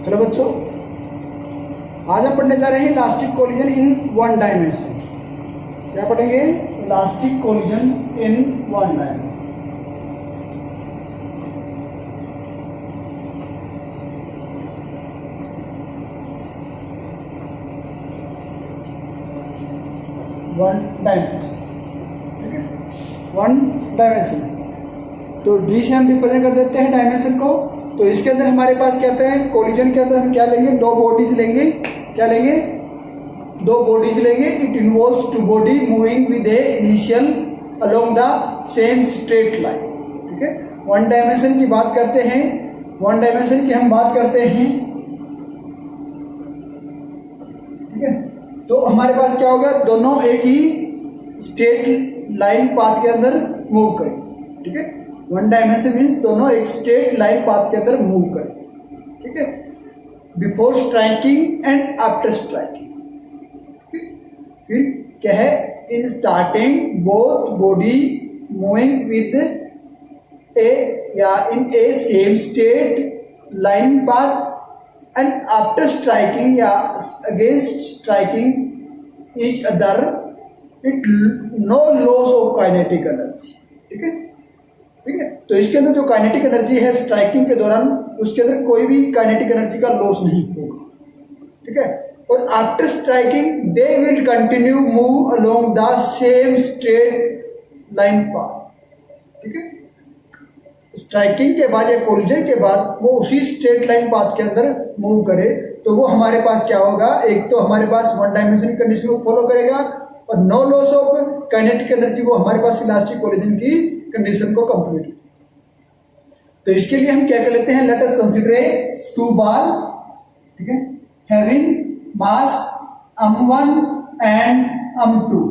Hello बच्चों, आज हम पढ़ने जा रहे हैं elastic collision in one dimension. क्या पढ़ेंगे? Elastic collision in one dimension. One dimension, ठीक है, वन डायमेंशन। तो डी से हम रिप्रेजेंट कर देते हैं डायमेंशन को। तो इसके अंदर हमारे पास क्या होता है? कोलिजन के अंदर हम क्या लेंगे? दो बॉडीज लेंगे। क्या लेंगे? दो बॉडीज लेंगे। It involves two body moving with a initial along the same straight line. ठीक है, वन डायमेंशन की बात करते हैं। वन डायमेंशन की हम बात करते हैं, ठीक है। तो हमारे पास क्या होगा? दोनों एक ही स्ट्रेट लाइन पाथ के अंदर मूव करें। ठीक है, वन डायमेंशन मीन्स दोनों एक स्ट्रेट लाइन पाथ के अंदर मूव करें। ठीक है, before striking and after striking. फिर क्या है? In starting both body moving with a या in a same straight line path and after striking या against striking each other it no loss of kinetic energy. ठीक है, ठीक है। तो इसके अंदर जो काइनेटिक एनर्जी है स्ट्राइकिंग के दौरान, उसके अंदर कोई भी काइनेटिक एनर्जी का लॉस नहीं होगा। ठीक है, और after striking they will continue move along the same straight line path. ठीक है, स्ट्राइकिंग के बाद या कोलिजन के बाद वो उसी स्ट्रेट लाइन पाथ के अंदर मूव करे तो वो हमारे पास क्या होगा? एक तो हमारे पास वन डायमेंशन कंडीशन को फॉलो करेगा और no loss of kinetic energy, वो हमारे पास इलास्टिक कोलिजन की कंडीशन को कंप्लीट। तो इसके लिए हम क्या कर लेते हैं? Let us consider two ball, ठीक है, having mass m1 and m2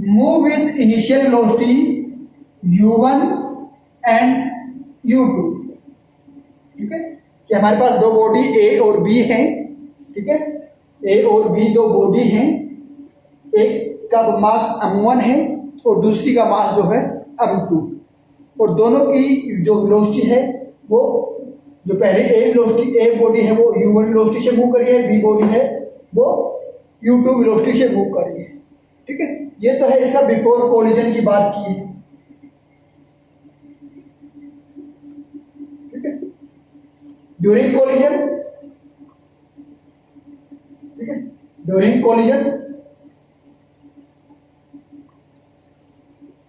move with initial velocity u1 and u2। ठीक है, कि हमारे पास दो बॉडी A और B हैं। ठीक है, A और B दो बॉडी हैं। एक का मास m1 है और दूसरी का मास जो है m2, और दोनों की जो वेलोसिटी है वो जो पहले A बॉडी है वो u1 वेलोसिटी से मूव कर रही है, B बॉडी है वो u2 वेलोसिटी से मूव कर रही है। ठीक है, ये तो है इसका बिफोर कोलिजन की बात की है। ठीक है, ड्यूरिंग कोलिजन, ठीक है, ड्यूरिंग कोलिजन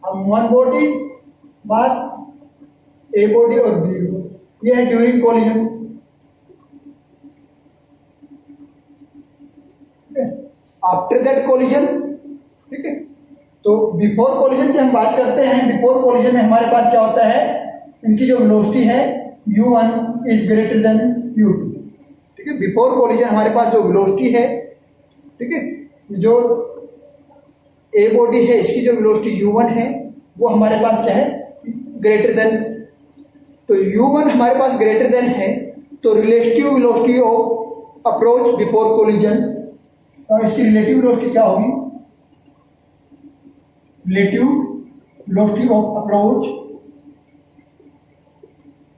हम one body mass a body और बी बॉडी, ये है during collision. After that collision, ठीक है, तो बिफोर कोलिजन की हम बात करते हैं। बिफोर कोलिजन में हमारे पास क्या होता है? इनकी जो वेलोसिटी है u1 is greater than u2। ठीक है, बिफोर कोलिजन हमारे पास जो वेलोसिटी है, ठीक है, जो ए बॉडी है इसकी जो वेलोसिटी u1 है वो हमारे पास क्या है? Greater than. तो u1 हमारे पास ग्रेटर देन है, तो relative velocity of approach before collision, तो इसकी रिलेटिव वेलोसिटी क्या होगी? Relative velocity of approach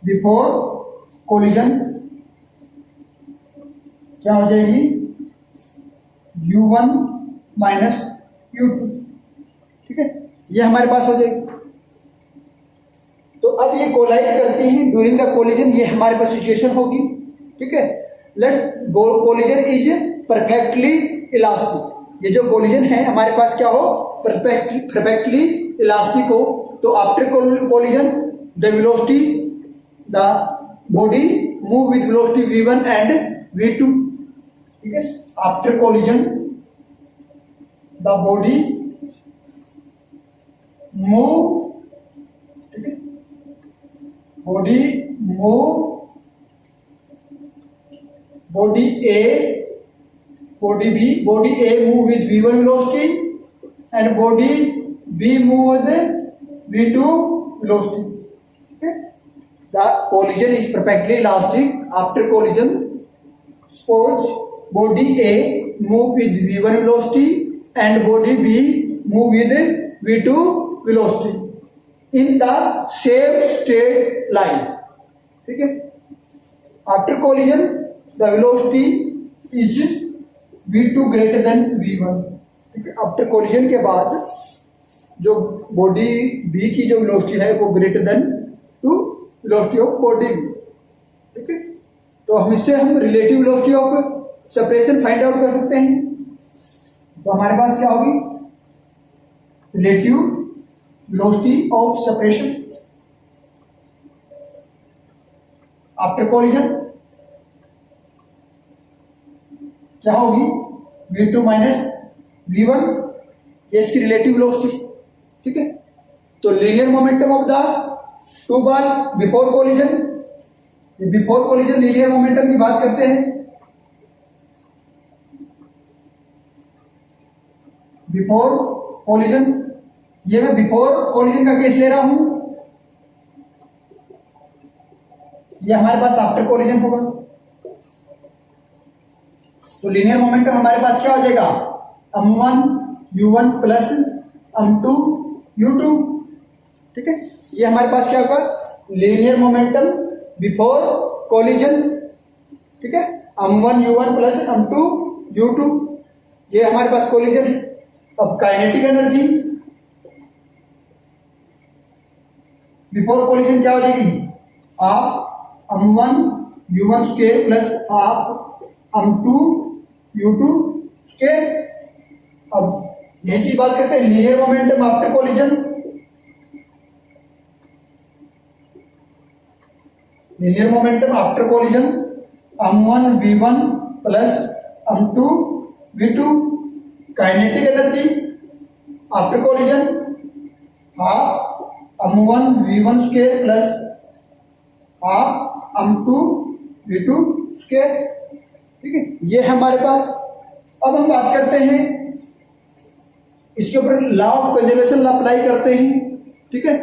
before collision क्या हो जाएगी? u1 minus u2। ठीक है, ये हमारे पास हो जाएगी। तो अब ये कोलाइड करती हैं ड्यूरिंग द कोलिजन, ये हमारे पास सिचुएशन होगी। ठीक है, let collision is perfectly elastic. ये जो कोलिजन है हमारे पास क्या हो? परफेक्टली इलास्टिक हो। तो after collision the velocity the body move with velocity v1 and v2। ठीक है, after collision the body move, ठीक है, body move, body A, body B, body A move with v1 velocity and body B move with v2 velocity. The collision is perfectly elastic. After collision, suppose body A move with v1 velocity and body B move with v2 velocity in the same straight line. ठीक है, after collision the velocity is v2 greater than v1। ठीक है, after collision के बाद जो body B की जो velocity है वो greater than to velocity of body B. ठीक है, तो हम इससे हम relative velocity of separation find out कर सकते हैं। तो हमारे पास क्या होगी, relative velocity of separation after collision क्या होगी, v2 माइनस v1, ये इसकी रिलेटिव वेलोसिटी। ठीक है, तो linear momentum of the two bar before collision, before collision linear momentum की बात करते हैं। बिफोर कोलिजन, ये मैं बिफोर कोलिजन का केस ले रहा हूं, ये हमारे पास आफ्टर कोलिजन होगा। तो लीनियर मोमेंटम हमारे पास क्या हो जाएगा, m1 u1 plus m2 u2। ठीक है, ये हमारे पास क्या होगा, लीनियर मोमेंटम बिफोर कोलिजन। ठीक है, m1 u1 plus m2 u2, ये हमारे पास कोलिजन। अब काइनेटिक एनर्जी बिफोर कोलिजन क्या हो जाएगी, आप m1 u1 स्क्वायर प्लस आप m2 u2 स्क्वायर। अब यही चीज बात करते हैं linear momentum after collision. Linear momentum after collision m1 v1 plus m2 v2। Kinetic energy after collision half m1 v1 square plus half m2 v2 square. ठीक है, ये है हमारे पास। अब हम बात करते हैं इसके ऊपर लॉ ऑफ कंजर्वेशन अप्लाई करते हैं। ठीक है,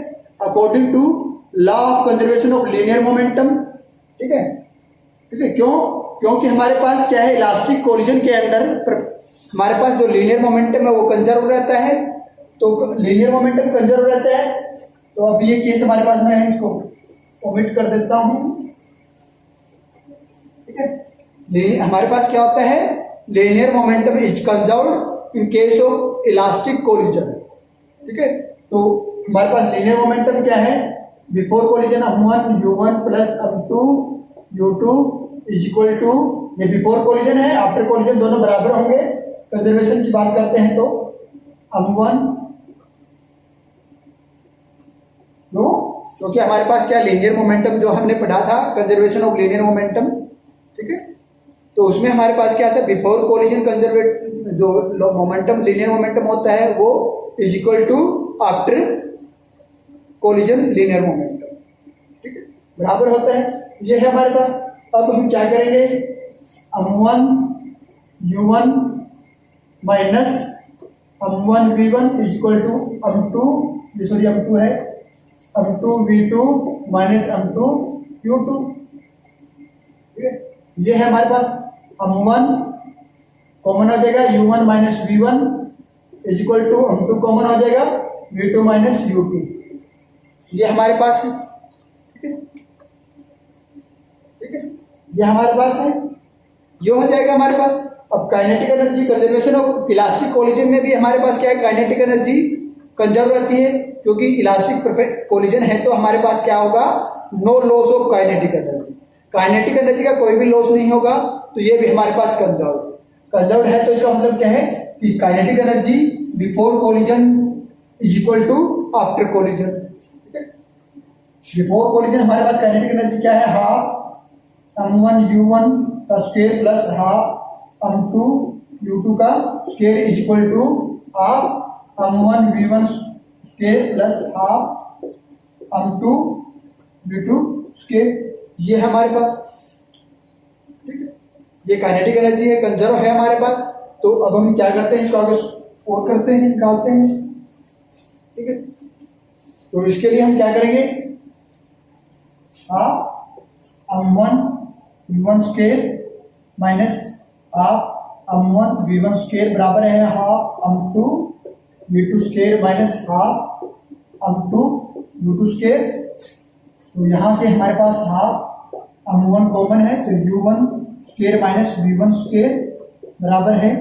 according to law of conservation of linear momentum. ठीक है, ठीक है, क्योंकि हमारे पास क्या है, इलास्टिक कोलिजन के अंदर हमारे पास जो लीनियर मोमेंटम है वो कंजर्व रहता है। तो लीनियर मोमेंटम कंजर्व रहता है, तो अब ये केस हमारे पास, मैं इसको ओमिट कर देता हूं। ठीक है, हमारे पास क्या होता है, linear momentum is conserve in case of elastic collision. ठीक है, तो हमारे पास लीनियर मोमेंटम क्या है, before collision m1 u1 plus m2 u2 is equal to, ये बिफोर कोलिजन है, आफ्टर कोलिजन दोनों बराबर होंगे। कंजर्वेशन की बात करते हैं तो m1 क्योंकि हमारे पास क्या लीनियर मोमेंटम जो हमने पढ़ा था, कंजर्वेशन ऑफ लीनियर मोमेंटम। ठीक है, तो उसमें हमारे पास क्या आता है, बिफोर कोलिजन कंजर्वेट जो मोमेंटम लीनियर मोमेंटम होता है वो is equal to after collision linear momentum. ठीक है, बराबर होता है, ये है हमारे पास। अब हम क्या करेंगे, m1 u1 minus m1 v1 is equal to m2 है m2 v2 minus m2 u2। ठीक है, ये है हमारे पास। m1 कॉमन हो जाएगा, u1 minus v1 is equal to m2 common हो जाएगा, v2 माइनस u2। ये हमारे पास है। ठीक है, ठीक है, ये हमारे पास है, ये हो जाएगा हमारे पास। अब kinetic energy conservation of elastic collision में भी हमारे पास क्या है, काइनेटिक एनर्जी कंजर्व रहती है, क्योंकि इलास्टिक कोलिजन है तो हमारे पास क्या होगा, no loss of kinetic energy. Kinetic energy का कोई भी लॉस नहीं होगा, तो ये भी हमारे पास कंजर्व है। तो इसका मतलब क्या है कि kinetic energy before collision is equal to after collision. ठीक है, बिफोर कोलिजन हमारे पास काइनेटिक एनर्जी क्या है, हाफ m1 u1 का square plus half m2 u2 का square is equal to half m1 v1 square plus half m2 v2 square. ये है हमारे पास। ठीक है, ये काइनेटिक एनर्जी है, कंजर्व है हमारे पास। तो अब हम क्या करते हैं, इसको आगे और करते हैं, निकालते हैं। ठीक है, तो इसके लिए हम क्या करेंगे, half m1 v1 square minus half m1 v1 square बराबर है half m2 v2 square minus half m2 v2 square. तो यहां से हमारे पास हाफ M1 कॉमन है तो U1 square minus V1 square बराबर है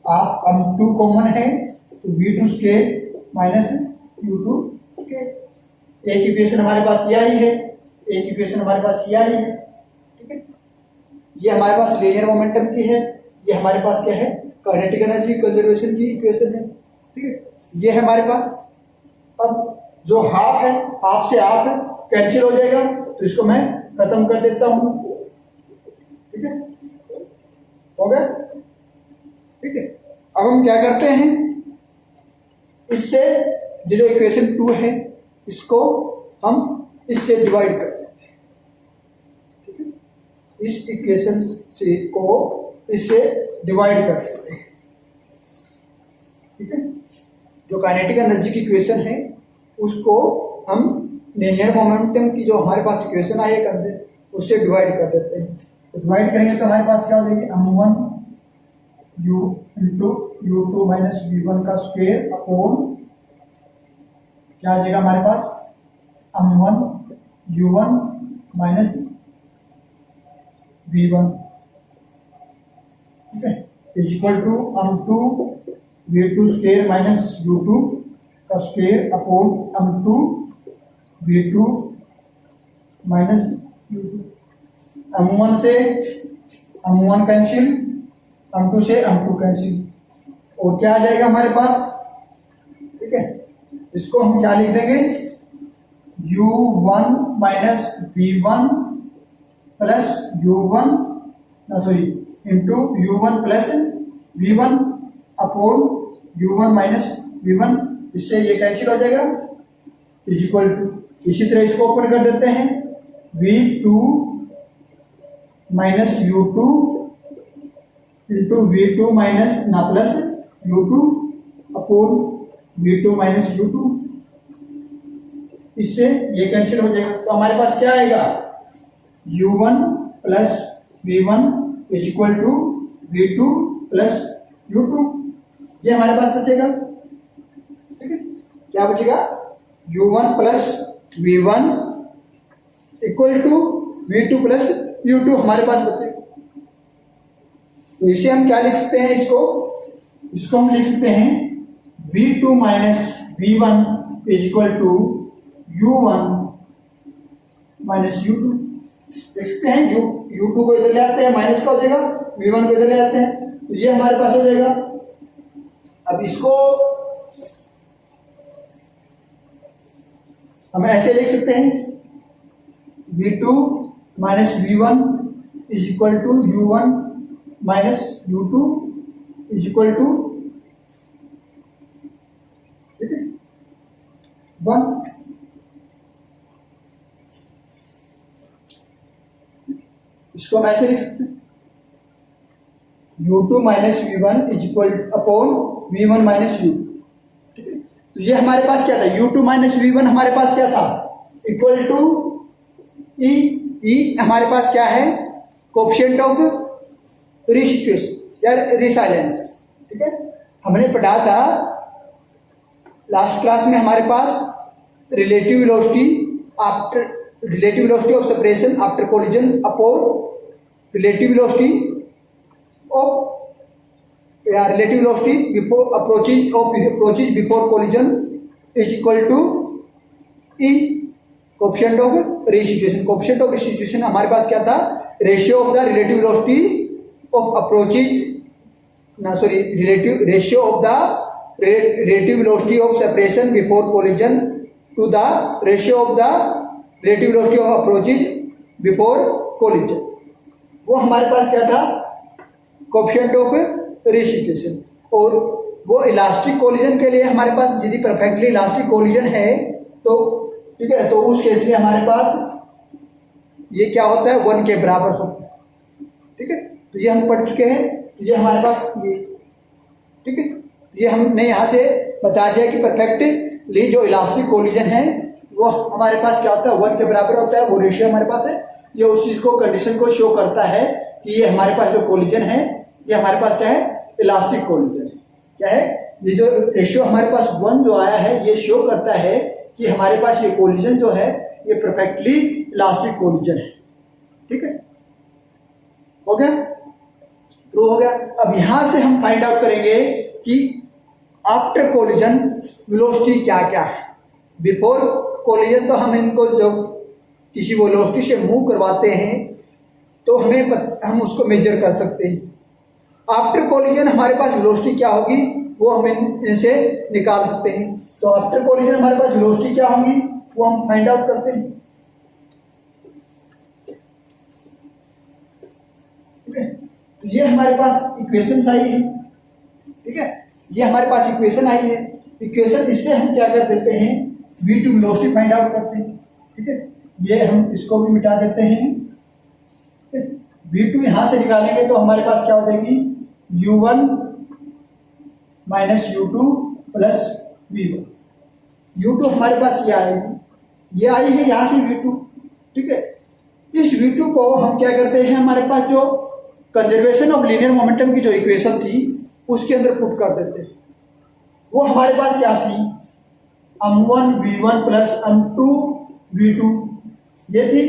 M2 कॉमन है तो V2 square minus U2 square. एक इक्वेशन हमारे पास ये आई है, एक इक्वेशन हमारे पास ये आई है, ठीक है। ये हमारे पास लीनियर मोमेंटम की है, ये हमारे पास क्या है, काइनेटिक एनर्जी कंजर्वेशन की इक्वेशन है, ठीक है। ये है हमारे पास। अब जो हाफ है, हाफ से हाफ कैंसिल हो जाएगा तो इसको मैं खत्म कर देता हूं, ठीक है, हो गया, ठीक है। अब हम क्या करते हैं, इससे जो इक्वेशन 2 है इसको हम इससे डिवाइड कर देते हैं, ठीक है। इस इक्वेशन से को इससे डिवाइड कर देते हैं, ठीक है। जो काइनेटिक एनर्जी की इक्वेशन है उसको हम लीनियर मोमेंटम की जो हमारे पास इक्वेशन आई है उससे डिवाइड कर देते हैं। तो डिवाइड करेंगे तो हमारे पास क्या हो जाएगी, M1 U into U2 minus V1 का स्क्वायर अपॉन क्या आ जाएगा हमारे पास, M1 U1 माइनस V1, ठीक है, equal to M2 V2 square minus U2 का square upon M2 V2 minus U2। M1 से M1 कैंसिल, M2 से M2 कैंसिल, और क्या आ जाएगा हमारे पास, ठीक है। इसको हम क्या लिख देंगे, U1 minus V1 plus U1 into U1 plus V1 upon U1 minus V1, इससे ये कैंसिल हो जाएगा, इक्वल टू, इसी तरह इसको ओपन कर देते हैं, V2 minus U2 into V2 minus ना plus U2 upon V2 minus U2, इससे ये कैंसिल हो जाएगा। तो हमारे पास क्या आएगा, U1 plus V1 is equal to V2 plus U2, ये हमारे पास बचेगा, ठीक है। क्या बचेगा, U1 plus V1 equal to V2 plus U2 हमारे पास बचेगा। तो इसे हम क्या लिख सकते हैं, इसको हम लिख सकते हैं V2 minus V1 is equal to U1 minus U2, लिख सकते हैं। U2 को इधर ले आते हैं, माइनस का हो जाएगा, V1 को इधर ले आते हैं, तो ये हमारे पास हो जाएगा। अब इसको हम ऐसे लिख सकते हैं, V2 minus V1 is equal to U1 minus U2 is equal to, ठीक है, 1। इसको हम ऐसे लिख सकते हैं, U2 minus V1 is equal upon V1 minus U, ठीक है। तो ये हमारे पास क्या था, U2 माइनस V1 हमारे पास क्या था, इक्वल टू E हमारे पास क्या है, कोएफिशिएंट ऑफ रिसिचुएशन या रिसाइलेंस, ठीक है। हमने पढ़ा था लास्ट क्लास में हमारे पास relative velocity of separation after collision upon relative velocity before approaches before collision is equal to e coefficient of restitution. Coefficient of restitution हमारे पास क्या था, ratio of the relative velocity of approaches ratio of the relative velocity of separation before collision to the ratio of the relative velocity of approaches before collision, वो हमारे पास क्या था, coefficient of रिसिचुएशन। और वो इलास्टिक कोलिजन के लिए हमारे पास यदि परफेक्टली इलास्टिक कोलिजन है तो ठीक है, तो उस केस में हमारे पास ये क्या होता है, 1 के बराबर होता है, ठीक है। तो ये हम पढ़ चुके हैं, ये हमारे पास ये, ठीक है, ये हमने यहाँ से बता दिया कि परफेक्टली जो इलास्टिक कोलिजन है वो हमारे पास क्या होता है, 1 के बराबर होता है, वो रेशियो हमारे पास है। ये उस चीज को, कंडीशन को शो करता है कि ये हमारे पास जो कोलिजन है ये हमारे पास क्या है, इलास्टिक कोलिजन है। क्या है, ये जो रेशियो हमारे पास 1 जो आया है ये शो करता है कि हमारे पास ये कोलिजन जो है ये परफेक्टली इलास्टिक कोलिजन है, ठीक है, हो गया, प्रूव हो गया। अब यहां से हम फाइंड आउट करेंगे कि आफ्टर कोलिजन वेलोसिटी क्या क्या है। बिफोर कोलिजन तो हम इनको जब किसी वेलोसिटी से मूव करवाते हैं तो हम उसको मेजर कर सकते हैं। आफ्टर कोलिजन हमारे पास वेलोसिटी क्या होगी वो हम इनसे निकाल सकते हैं। तो आफ्टर कोलिजन हमारे पास वेलोसिटी क्या होगी वो हम फाइंड आउट करते हैं। ठीक है, तो ये हमारे पास इक्वेशन आई है। ठीक है, ये हमारे पास इक्वेशन आई है। इक्वेशन इससे हम क्या कर देते हैं, V2 वेलोसिटी फाइंड आउट करते हैं। ठीक है, ये हम इसको भी मिटा देते हैं। V2 यहां से निकालेंगे तो हमारे पास क्या हो जाएगी, U1 minus U2 plus V1। U2 हमारे पास ये आएगी, ये आई है यहां से V2। ठीक है, इस V2 को हम क्या करते हैं, हमारे पास जो कंजर्वेशन ऑफ लीनियर मोमेंटम की जो इक्वेशन थी उसके अंदर पुट कर देते हैं। वो हमारे पास क्या थी, m1 v1 plus m2 v2 ये थी,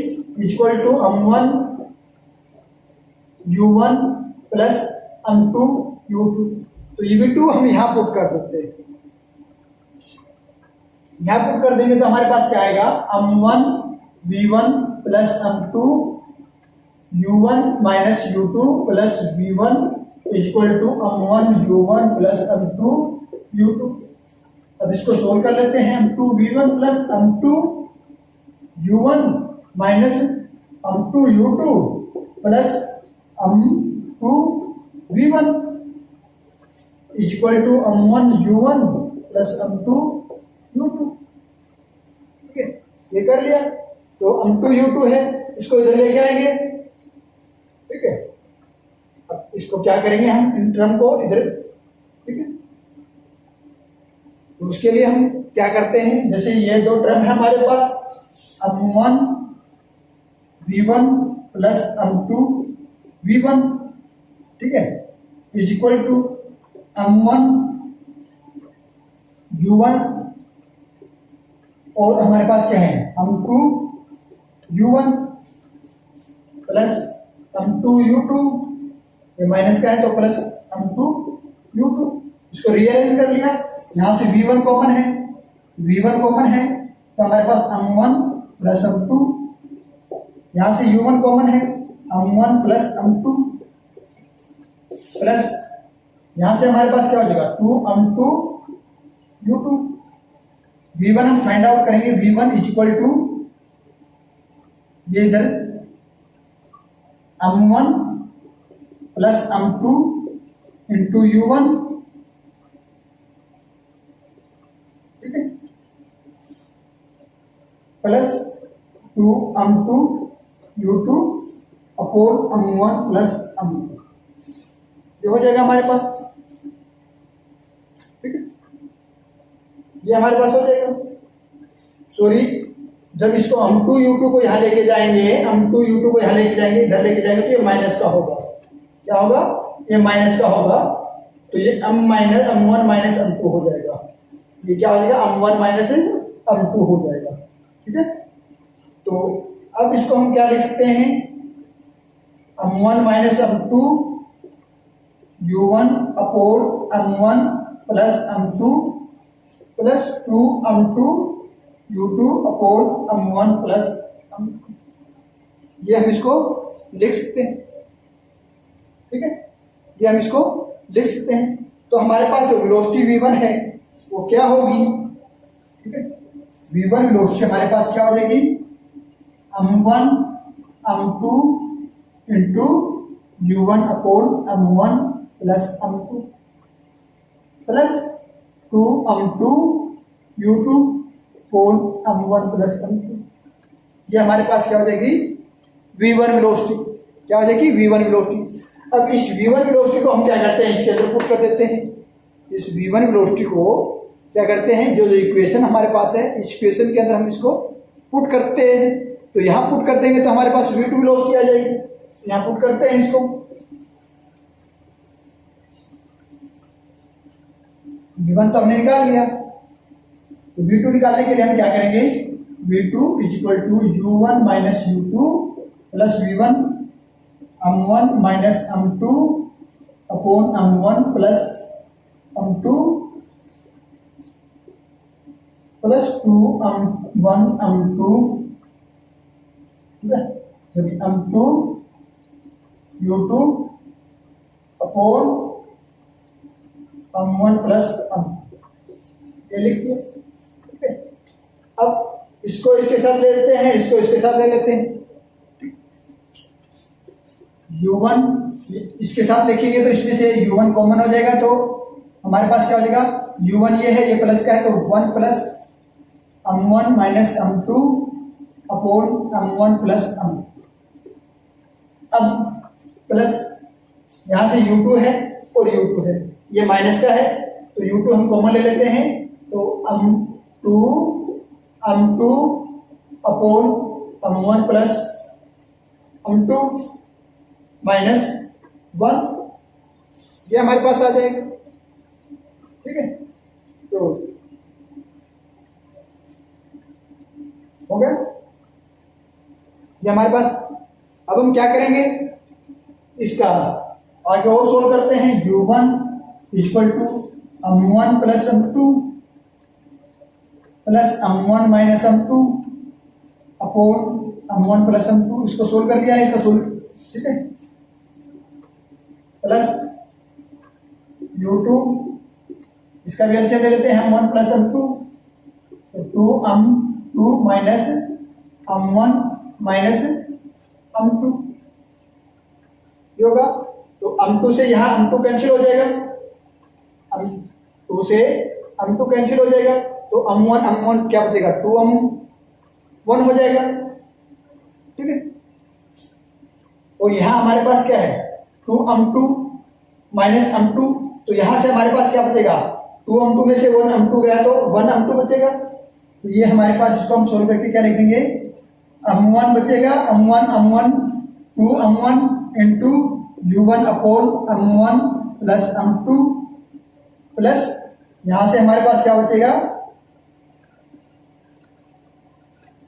equal to m1 u1 plus m2 u2। तो ये v2 हम यहां पुट कर देते हैं। यहां पुट कर देंगे तो हमारे पास क्या आएगा, m1 v1 plus m2 u1 minus u2 plus v1 equal to m1 u1 plus m2 u2। अब इसको सोल्व कर लेते हैं, m2 v1 plus m2 u1 minus m2 u2 plus m2 v1 equal to m1 u1 plus m2 u2। ठीक है, ये कर लिया। तो m2 u2 है, इसको इधर लेके आएंगे। ठीक है, अब इसको क्या करेंगे हम, इन टर्म को इधर। ठीक है, तो उसके लिए हम क्या करते हैं, जैसे ये दो टर्म है हमारे पास, m1 v1 plus m2 v1। ठीक है, is equal to m1 u1 और हमारे पास क्या है m2 u1 plus m2 u2, ये माइनस का है तो प्लस m2 u2। इसको रीअरेंज कर लिया, यहां से v1 कॉमन है, v1 कॉमन है तो हमारे पास m1 प्लस m2, यहां से u1 कॉमन है, m1 प्लस m2 प्लस यहां से हमारे पास क्या हो जाएगा 2m2 u2। v1 हम फाइंड आउट करेंगे, v1 इक्वल टू ये इधर m1 plus m2 into u1। ठीक है, plus 2m2 u2 upon m1 plus m2, ये हो जाएगा हमारे पास। ठीक है, ये हमारे पास हो जाएगा। सॉरी, जब इसको m2 u2 को यहां लेके जाएंगे, m2 u2 को यहां लेके जाएंगे, इधर लेके जाएंगे तो ये माइनस का होगा। क्या होगा, ये माइनस का होगा, तो ये m1 माइनस m2 हो जाएगा। ये क्या हो जाएगा, m1 माइनस m2 हो जाएगा। ठीक है, तो अब इसको हम क्या लिख सकते हैं, m1 minus m2 u1 upon m1 plus m2 plus 2m2 u2 upon m1 plus m2, ये हम इसको लिख सकते हैं। ठीक है, ये हम इसको लिख सकते हैं। तो हमारे पास जो वेलोसिटी v1 है वो क्या होगी। ठीक है, v1 वेलोसिटी हमारे पास क्या हो जाएगी, m1 m2 into u1 upon m1 plus m2 plus 2m2 u2 upon m1 plus m2। ये हमारे पास क्या हो जाएगी, v1 वेलोसिटी। क्या हो जाएगी, v1 वेलोसिटी। अब इस v1 वेलोसिटी को हम क्या करते हैं, इसके अंदर पुट कर देते हैं। इस v1 वेलोसिटी को क्या करते हैं, जो इक्वेशन हमारे पास है इस इक्वेशन के अंदर हम इसको पुट करते हैं। तो यहां पुट कर देंगे तो हमारे पास v2 वेलोसिटी आ जाएगी। यहां पुट करते हैं इसको, v1 तो हमने निकाल लिया, तो v2 निकालने के लिए हम क्या करेंगे, v2 is equal to u1 minus u2 plus V1 M1 minus M2 upon M1 plus M2 plus 2 M1 M2, ठीक है, M2 U2 upon M1 plus M, ये लिखते हैं, ठीक है। अब इसको इसके साथ ले लेते हैं, इसको इसके साथ ले लेते हैं। U1 इसके साथ लिखेंगे तो इसमें से U1 कॉमन हो जाएगा, तो हमारे पास क्या हो जाएगा, U1 ये है, ये प्लस का है, तो 1 plus M1 minus M2 upon M1 plus M। अब प्लस यहां से U2 है और U2 है, ये माइनस का है, तो U2 हम कॉमन ले लेते हैं, तो M2 upon M1 plus M2 minus 1, ये हमारे पास आ जाएगा, ठीक है। तो हो गया ये हमारे पास। अब हम क्या करेंगे, इसका आगे और सोल्व करते हैं। U1 equal to M1 plus M2 plus M1 minus M2 upon M1 plus M2, इसको सोल्व कर लिया है, इसका सोल्व, ठीक है, प्लस U2, इसका भी एलसीएम ले लेते हैं, M1 प्लस M2, तो 2M2 minus M1 minus M2 ये होगा। तो M2 से यहाँ M2 कैंसिल हो जाएगा, M2 से M2 कैंसिल हो जाएगा, तो M1 क्या बचेगा, 2M1 हो जाएगा, ठीक है। और यहाँ हमारे पास क्या है, 2M2 माइनस M2, तो यहां से हमारे पास क्या बचेगा, 2M2 में से 1M2 गया तो 1M2 बचेगा, तो ये हमारे पास, इसको हम सोल्व करके क्या लिखेंगे, M1 बचेगा, M1 2M1 into U1 upon M1 plus M2 plus यहां से हमारे पास क्या बचेगा,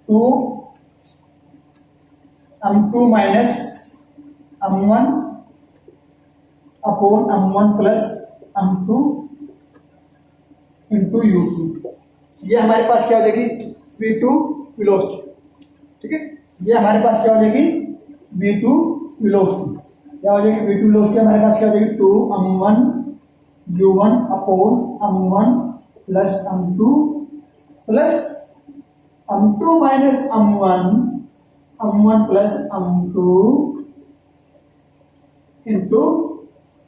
2M2 minus M1 upon M1 plus M2 into U2, ये हमारे पास क्या हो जाएगी, V2 वेलोसिटी, ठीक है। ये हमारे पास क्या हो जाएगी, V2 वेलोसिटी, क्या हो जाएगी, V2 वेलोसिटी हमारे पास क्या हो जाएगी, 2M1 U1 upon M1 plus M2 plus M2 minus M1 plus M2 into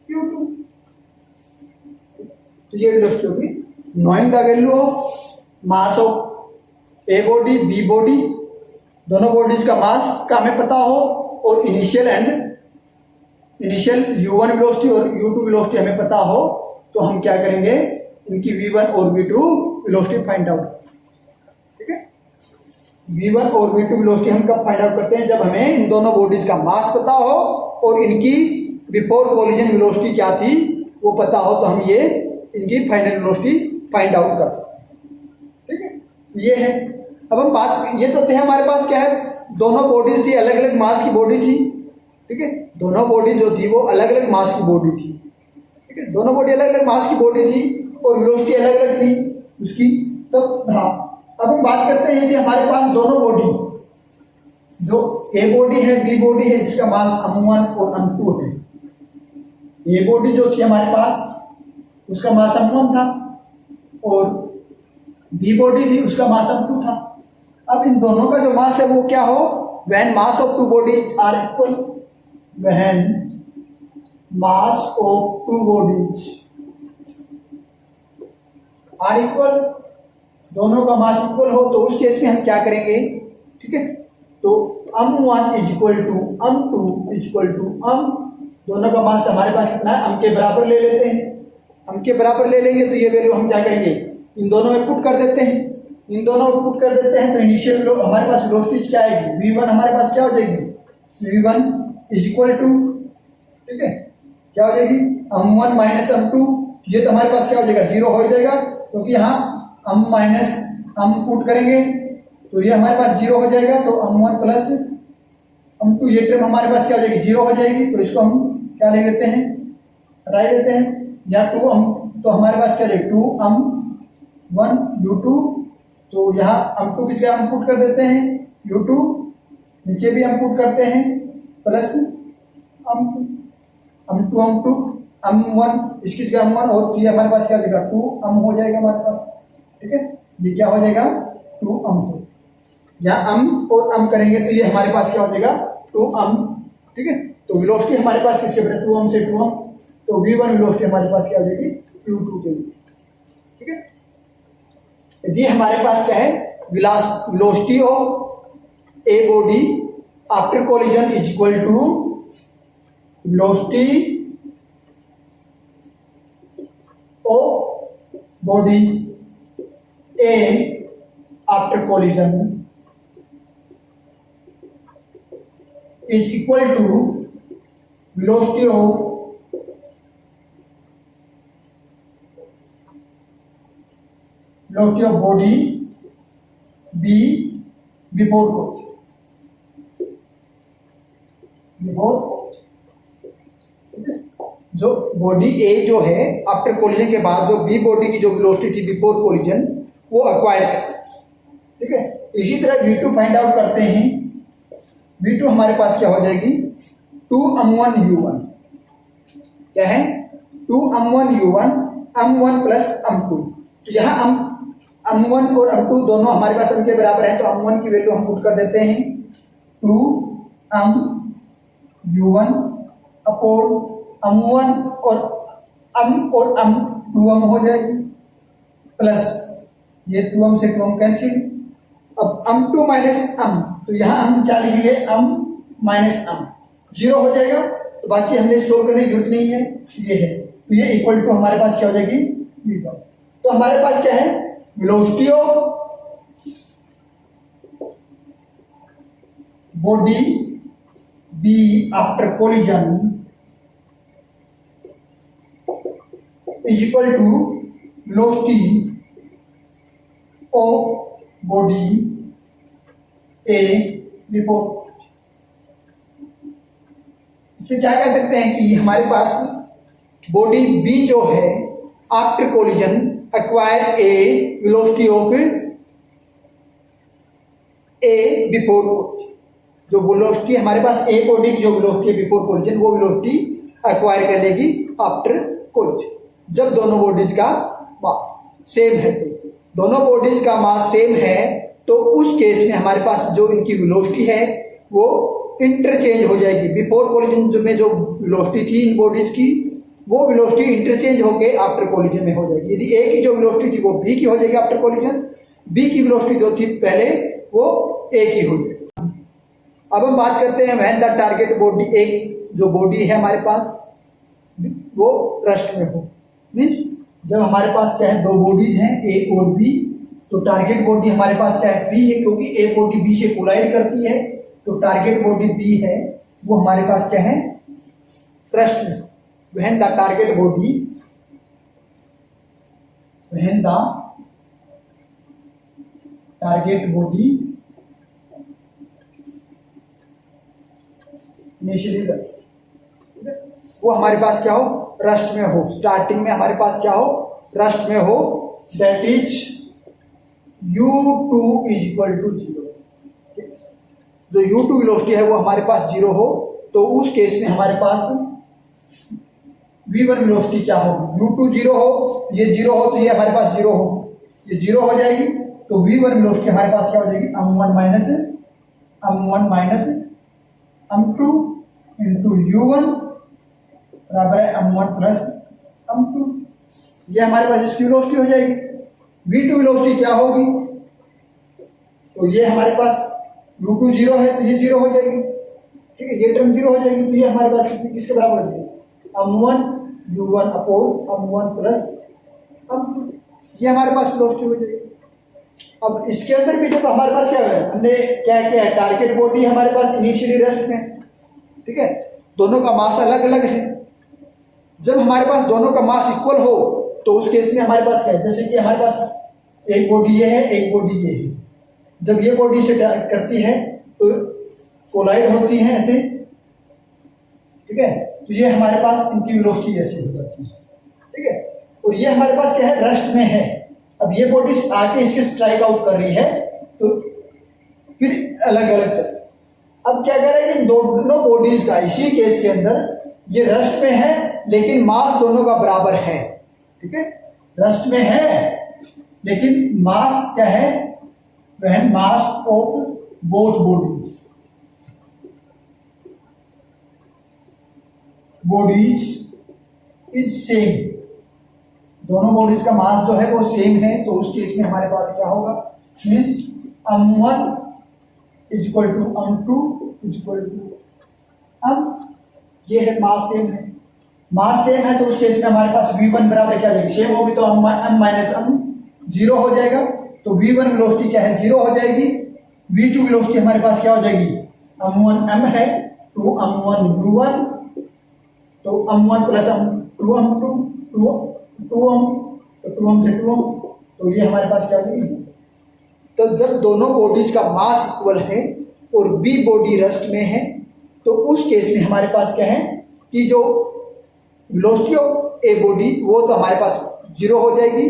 U2, तो ये वेलोसिटी होगी। Knowing the value of mass of A body B body, दोनों बॉडीज का मास का हमें पता हो, और इनिशियल U1 वेलोसिटी और U2 वेलोसिटी हमें पता हो, तो हम क्या करेंगे, इनकी V1 और V2 वेलोसिटी फाइंड आउट, ठीक है। V1 और V2 वेलोसिटी हम कब फाइंड आउट करते हैं, जब हमें इन दोनों बॉडीज का मास पता हो और इनकी बिफोर कोलिजन वेलोसिटी क्या थी वो पता हो, तो हम ये इनकी फाइनल वेलोसिटी फाइंड आउट कर सकते हैं, ठीक है। ये है। अब हम बात, ये तो थे हमारे पास क्या है, दोनों बॉडीज थी, अलग अलग मास की बॉडी थी, ठीक है, दोनों बॉडी जो थी वो अलग अलग मास की बॉडी थी, ठीक है, दोनों बॉडी अलग अलग मास की बॉडी थी और वेलोसिटी अलग अलग थी उसकी। तो हाँ, अब हम बात करते हैं कि हमारे पास दोनों बॉडी, जो ए बॉडी है बी बॉडी है, जिसका मास M1 और M2 है, ए बॉडी जो थी हमारे पास उसका मास M1 था और बी बॉडी थी उसका मास M2 था। अब इन दोनों का जो मास है वो क्या हो, when mass of two bodies are equal, when mass of two bodies are equal, दोनों का मास इक्वल हो, तो उस केस में हम क्या करेंगे, ठीक है। तो M1 is equal to M2 is equal to M, दोनों का मास हमारे पास कितना है, M के बराबर ले लेते हैं, M के बराबर ले लेंगे तो ये वैल्यू हम क्या करेंगे, इन दोनों में पुट कर देते हैं, इन दोनों में पुट कर देते हैं, तो इनिशियल हमारे पास वेलोसिटी क्या आएगी, V1 हमारे पास क्या हो जाएगी, V1 इज इक्वल टू, ठीक है, क्या हो जाएगी, M1 माइनस M2, ये तो हमारे पास क्या हो जाएगा, 0 हो जाएगा, क्योंकि यहाँ M माइनस M पुट करेंगे तो ये हमारे पास 0 हो जाएगा, तो M1 प्लस M2 ये टर्म हमारे पास क्या हो जाएगी, जीरो हो जाएगी, तो इसको हम क्या ले लेते हैं, हटा देते हैं। या 2m, तो हमारे पास क्या जाएगी 2m1 U2, तो यहाँ M2 की जगह हम पुट कर देते हैं U2, नीचे भी हम पुट करते हैं प्लस M2 M1, इसकी जगह M1, और ये हमारे पास क्या हो जाएगा 2m हो जाएगा हमारे पास। ठीक है, ये क्या हो जाएगा 2m हो, यहाँ m और m करेंगे तो ये हमारे पास क्या हो जाएगा 2m। ठीक है, तो वेलोसिटी हमारे पास किसके बराबर, 2m से 2m, तो v1 वेलोसिटी हमारे पास क्या हो जाएगी q2 के लिए। ठीक है, यदि हमारे पास क्या है, velocity of A body after collision is equal to velocity of body A after collision is equal to velocity of body B before collision. जो बॉडी ए जो है आफ्टर कोलिजन के बाद जो बी बॉडी की जो वेलोसिटी थी before collision वो अक्वायर करते हैं। ठीक है, इसी तरह V2 फाइंड आउट करते हैं। V2 हमारे पास क्या हो जाएगी 2m1 U1, क्या है 2m1 U1 m1 plus m2, तो यहाँ m1 और m2 दोनों हमारे पास m के बराबर है, तो m1 की वैल्यू हम पुट कर देते हैं 2m U1 अपॉन m1 और m 2m हो जाएगी, प्लस ये 2m से 2m कैंसिल। अब m2 माइनस m, तो यहाँ हम क्या लिखेंगे m माइनस m, जीरो हो जाएगा, तो बाकी हमने सोल्व करने की जरूरत नहीं है, ये है, तो ये इक्वल टू हमारे पास क्या हो जाएगी v1। तो हमारे पास क्या है velocity of body B after collision is equal to velocity of body A before। इससे क्या कह सकते हैं कि हमारे पास बॉडी B जो है after collision acquire a velocity of A before collision. जो वेलोसिटी हमारे पास ए बॉडी की जो वेलोसिटी है बिफोर कोलिजन, वो वेलोसिटी एक्वायर कर लेगी आफ्टर कोलिजन, जब दोनों बॉडीज का मास सेम है। दोनों बॉडीज का मास सेम है तो उस केस में हमारे पास जो इनकी वेलोसिटी है वो इंटरचेंज हो जाएगी। बिफोर कोलिजन में जो वेलोसिटी थी इन बॉडीज की, वो वेलोसिटी इंटरचेंज होकर आफ्टर कोलिजन में हो जाएगी। यदि ए की जो वेलोसिटी थी वो बी की हो जाएगी आफ्टर कोलिजन, बी की वेलोसिटी जो थी पहले वो ए की हो जाएगी। अब हम बात करते हैं व्हेन द टारगेट बॉडी, एक जो बॉडी है हमारे पास वो रेस्ट में हो, मीन्स जब हमारे पास क्या है दो बॉडीज हैं ए और बी, तो टारगेट बॉडी हमारे पास क्या है बी है, क्योंकि ए बॉडी बी से कोलाइड करती है, तो टारगेट बॉडी बी है वो हमारे पास क्या है रेस्ट में। When the target body, when the target body initially rest, वो हमारे पास क्या हो रस्ट में हो, स्टार्टिंग में हमारे पास क्या हो रस्ट में हो, that is U2 is equal to 0। जो U2 वेलोसिटी है वो हमारे पास 0 हो, तो उस केस में हमारे पास V1 वेलोसिटी क्या होगी, U2 0 हो, ये 0 हो, तो ये हमारे पास 0 हो, ये 0 हो जाएगी, तो V1 वेलोसिटी हमारे पास क्या हो जाएगी m1 minus m2 into U1 बराबर है m1 प्लस m2। ये हमारे पास इसकी वेलोसिटी हो जाएगी। V2 वेलोसिटी क्या होगी, तो ये हमारे पास U2 0 है, तो ये 0 हो जाएगी। ठीक है, ये टर्म 0 हो जाएगी, तो ये हमारे पास किसके बराबर हो जाएगी m1 U1 upon m1 plus m2, ये हमारे पास वेलोसिटी हो जाएगी। अब इसके अंदर भी जब हमारे पास क्या है, हमने क्या किया है, टारगेट बॉडी हमारे पास इनिशियली रेस्ट में, ठीक है, दोनों का मास अलग अलग है। जब हमारे पास दोनों का मास इक्वल हो तो उस केस में हमारे पास क्या है, जैसे कि हमारे पास एक बॉडी ये है, एक बॉडी ये है, जब ये बॉडी से करती है तो कोलाइड होती हैं ऐसे, ठीक है, तो ये हमारे पास इनकी वेलोसिटी ऐसी हो जाती है, ठीक है। और ये हमारे पास क्या है, रेस्ट में है। अब ये बॉडी आके इसके स्ट्राइक आउट कर रही है, तो फिर अलग अलग चल। अब क्या कर रहे हैं, दोनों बॉडीज का इसी केस के अंदर ये रेस्ट में है, लेकिन मास दोनों का बराबर है, ठीक है। रेस्ट में है लेकिन मास क्या है, वह mass of both bodies is same. दोनों बॉडीज का मास जो है वो सेम है, तो उस केस में हमारे पास क्या होगा, means m1 is equal to m2 is equal to ये है मास सेम है, मास सेम है, तो उस केस में हमारे पास v1 बराबर क्या जाएगी, सेम होगी तो m माइनस m 0 हो जाएगा, तो v1 वेलोसिटी क्या है, 0 हो जाएगी। v2 वेलोसिटी हमारे पास क्या हो जाएगी, m1 m है, तो m1 u1, तो m1 plus m2 m2 2m, तो 2m से 2m, तो ये हमारे पास क्या हो जाएगी। तो जब दोनों बॉडीज का मास इक्वल है और बी बॉडी रेस्ट में है, तो उस केस में हमारे पास क्या है कि जो वेलोसिटी ऑफ ए बॉडी वो तो हमारे पास 0 हो जाएगी।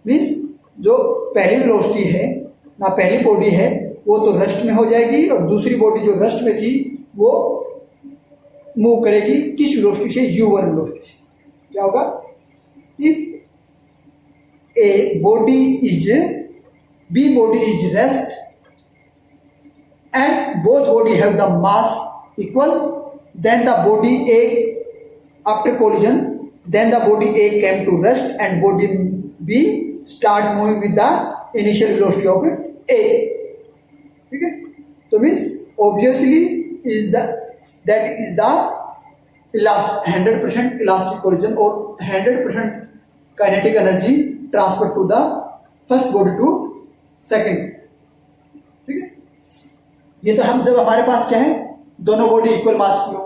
मीन्स जो पहली वेलोसिटी है ना, पहली बॉडी है वो तो रेस्ट में हो जाएगी, और दूसरी बॉडी जो रेस्ट में थी वो मूव करेगी किस वेलोसिटी से, u1 वेलोसिटी से। क्या होगा, if a body is B body is rest and both body have the mass equal, then the body A after collision, then the body A came to rest and body B start moving with the initial velocity of A, ठीक है। तो means obviously is the that is the 100% elastic collision और 100% kinetic energy transfer to the first body to second, ठीक है। ये तो हम जब हमारे पास क्या है, दोनों बॉडी इक्वल मास की हो।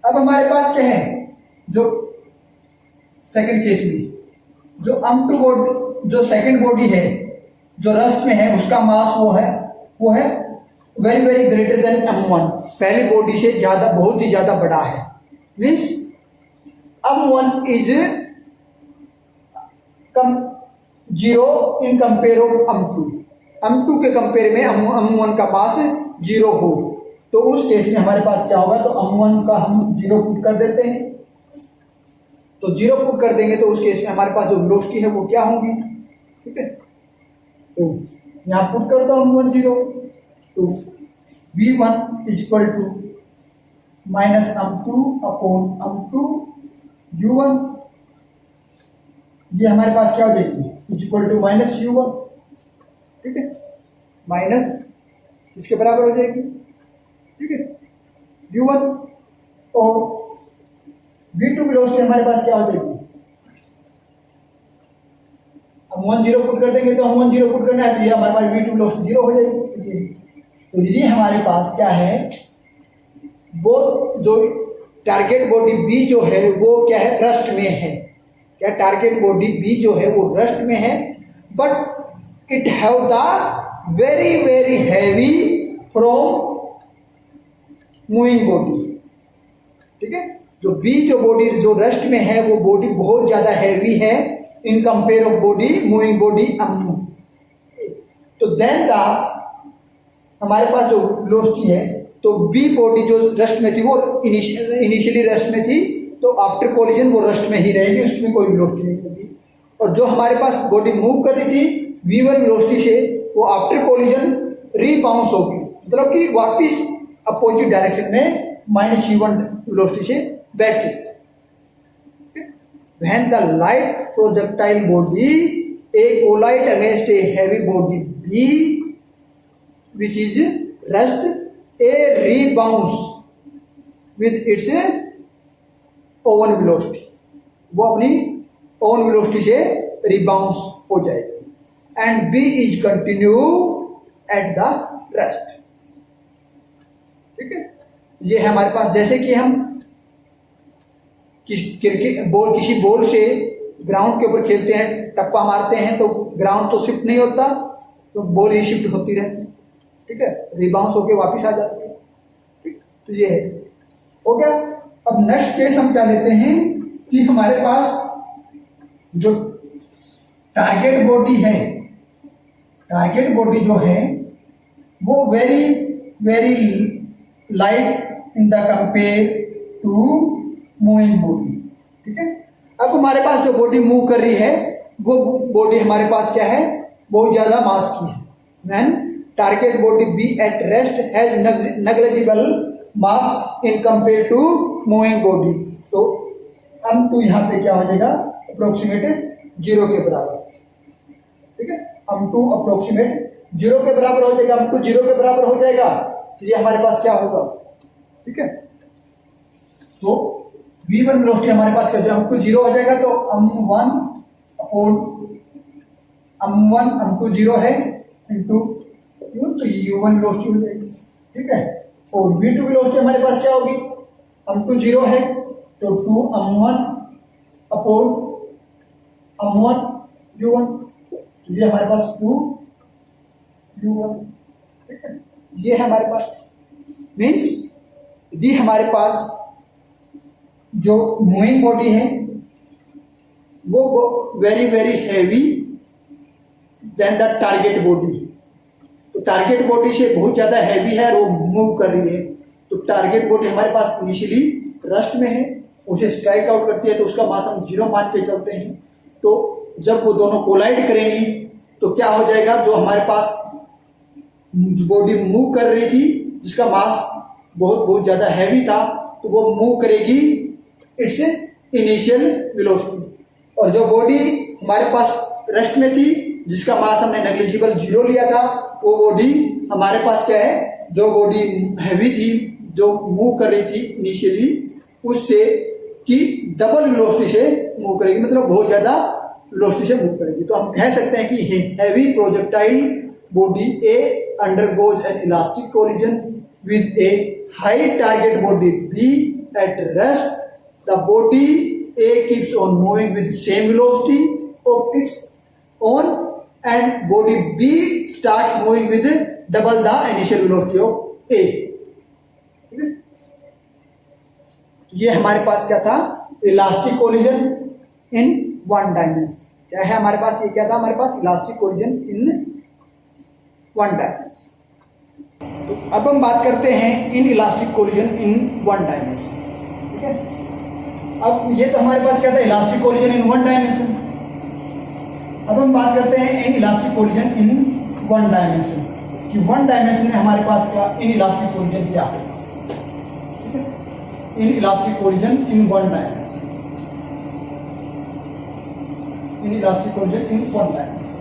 अब हमारे पास क्या है, जो सेकंड केस में जो m2 बॉडी, जो सेकंड बॉडी है जो रेस्ट में है, उसका मास वो है very very greater than m1, पहली बॉडी से ज्यादा, बहुत ही ज्यादा बड़ा है। Means m1 is 0 in compare of m2 के कंपेयर में m1 का मास 0 हो, तो उस केस में हमारे पास क्या होगा, तो m1 का हम 0 पुट कर देते हैं, तो 0 पुट कर देंगे तो उस केस में हमारे पास जो वेलोसिटी है वो क्या होगी, ठीक है। तो यहां पुट कर दो m1 0, तो v1 is equal to minus m2 upon m2 u1, ये हमारे पास क्या हो जाएगी, is equal to minus u1, ठीक है, माइनस इसके बराबर हो जाएगी, ठीक है, u1 और v2 वेलोसिटी हमारे पास क्या हो जाएगी, हम 1 0 पुट कर देंगे, तो हम 1 0 पुट करना है, तो ये हमारे पास v2 वेलोसिटी 0 हो जाएगी। तो ये हमारे पास क्या है, वो जो टारगेट बॉडी b जो है वो क्या है, रेस्ट में है। क्या टारगेट बॉडी b जो है वो रेस्ट में है, but it have the very very heavy from moving body, ठीक है। जो b जो बॉडी जो रेस्ट में है वो बॉडी बहुत ज्यादा हैवी है in compare of body moving body m2, तो देन द हमारे पास जो वेलोसिटी है, तो b बॉडी जो रेस्ट में थी वो इनिशियली रेस्ट में थी, तो आफ्टर कोलिजन वो रेस्ट में ही रहेगी, उसमें कोई वेलोसिटी नहीं होगी। और जो हमारे पास बॉडी मूव कर रही थी v1 वेलोसिटी से, वो आफ्टर कोलिजन रीबाउंस होगी, मतलब कि वापस अपोजिट डायरेक्शन में माइनस u1 वेलोसिटी से बैक चलती है। When the light projectile body A collide against a heavy body b which is rest, a rebounds with its own velocity, वो अपनी own velocity से रिबाउंस हो जाएगी, and b is continue at the rest, ठीक है। ये है हमारे पास, जैसे कि हम किसी बॉल से ग्राउंड के ऊपर खेलते हैं, टप्पा मारते हैं, तो ग्राउंड तो शिफ्ट नहीं होता, तो बॉल ही शिफ्ट होती रहती है, ठीक है, रिबाउंस होके वापस आ जाती है। तो ये है, हो गया। अब नेक्स्ट केस हम क्या लेते हैं कि हमारे पास जो टारगेट बॉडी है, टारगेट बॉडी जो है वो very very light in the compare to moving body, ठीक है। अब हमारे पास जो बॉडी मूव कर रही है वो बॉडी हमारे पास क्या है, बहुत ज्यादा मास की है। When target body B at rest has negligible mass in compare to moving body, तो m2 यहाँ पे क्या हो जाएगा, अप्रोक्सीमेट 0 के बराबर, ठीक है। m2 अप्रोक्सीमेट 0 के बराबर हो जाएगा, m2 0 के बराबर हो जाएगा, तो ये हमारे पास क्या होगा, ठीक है। तो v1 वेलोसिटी हमारे पास क्या, m2 0 हो जाएगा, तो m1 m2 0 है इंटू u, तो u1 वेलोसिटी हो जाएगी, ठीक है। और v2 वेलोसिटी हमारे पास क्या होगी, m2 0 है तो 2 m1 u1, तो ये हमारे पास 2 u1, ठीक है। ये है हमारे पास, मीन्स यदि हमारे पास जो मूविंग बॉडी है वो very very heavy than the target body, तो टारगेट बॉडी से बहुत ज्यादा हैवी है और वो मूव कर रही है, तो टारगेट बॉडी हमारे पास इनिशियली रस्ट में है, उसे स्ट्राइक आउट करती है, तो उसका मास हम 0 मान के चलते हैं। तो जब वो दोनों कोलाइड करेंगी तो क्या हो जाएगा, जो हमारे पास बॉडी मूव कर रही थी जिसका मास बहुत बहुत ज्यादा हैवी था, तो वो मूव करेगी इट्स इनिशियल वेलोसिटी, और जो बॉडी हमारे पास रेस्ट में थी जिसका मास हमने नेग्लिजिबल 0 लिया था, वो बॉडी हमारे पास क्या है, जो बॉडी हैवी थी जो मूव कर रही थी इनिशियली उससे की डबल वेलोसिटी से मूव करेगी, मतलब बहुत ज्यादा वेलोसिटी से मूव करेगी। तो हम कह सकते हैं कि heavy projectile body A undergoes an elastic collision with a high target body B at rest, the body A keeps on moving with same velocity of its own and body B starts moving with double the initial velocity of A, ठीक है। ये हमारे पास क्या था, elastic collision in one dimension, क्या है हमारे पास, ये क्या था हमारे पास, elastic collision in one dimension. तो अब हम बात करते हैं in elastic collision in one dimension, ठीक है। अब ये तो हमारे पास क्या था, elastic collision in one dimension. अब हम बात करते हैं in elastic collision in one dimension, कि वन डायमेंशन में हमारे पास क्या इन इलास्टिक कोलिजन क्या है, ठीक है। In elastic collision in one dimension, in elastic collision in one dimension.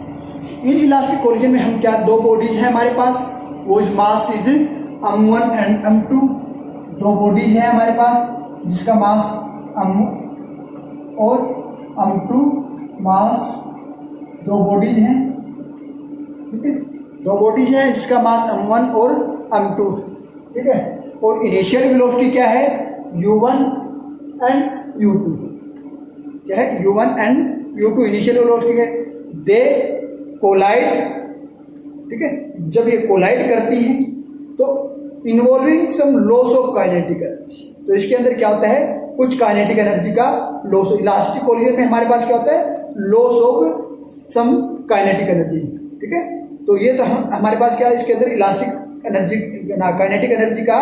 In elastic collision में हम क्या, दो बॉडीज है हमारे पास, वो mass is m1 and m2, दो बॉडीज है हमारे पास जिसका मास और m2 मास, दो बॉडीज हैं, ठीक है, दो बॉडीज हैं जिसका मास m1 और m2, ठीक है। और इनिशियल वेलोसिटी क्या है, u1 एंड u2, क्या है, u1 and u2 initial velocity है। दे कोलाइड, ठीक है, जब ये कोलाइड करती हैं तो involving some loss of kinetic energy, तो इसके अंदर क्या होता है, कुछ काइनेटिक एनर्जी का लॉस। इलास्टिक कोलिजन में हमारे पास क्या होता है, loss of some kinetic energy, ठीक है। तो ये तो हमारे पास क्या है, इसके अंदर इलास्टिक एनर्जी काइनेटिक एनर्जी का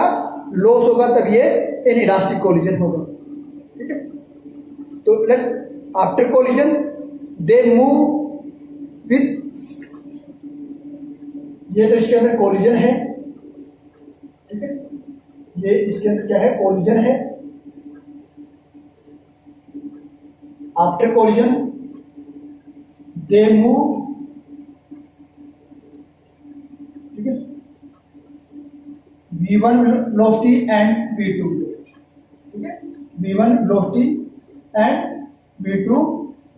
लॉस होगा, तब ये इन इलास्टिक कोलिजन होगा, ठीक है। तो let after collision they move with, ये तो इसके अंदर कोलिजन है, ठीक है, ये इसके अंदर क्या है, कोलिजन है। आफ्टर कोलिजन दे मूव, ठीक है, v1 velocity and v2 velocity, ठीक है, v1 velocity and v2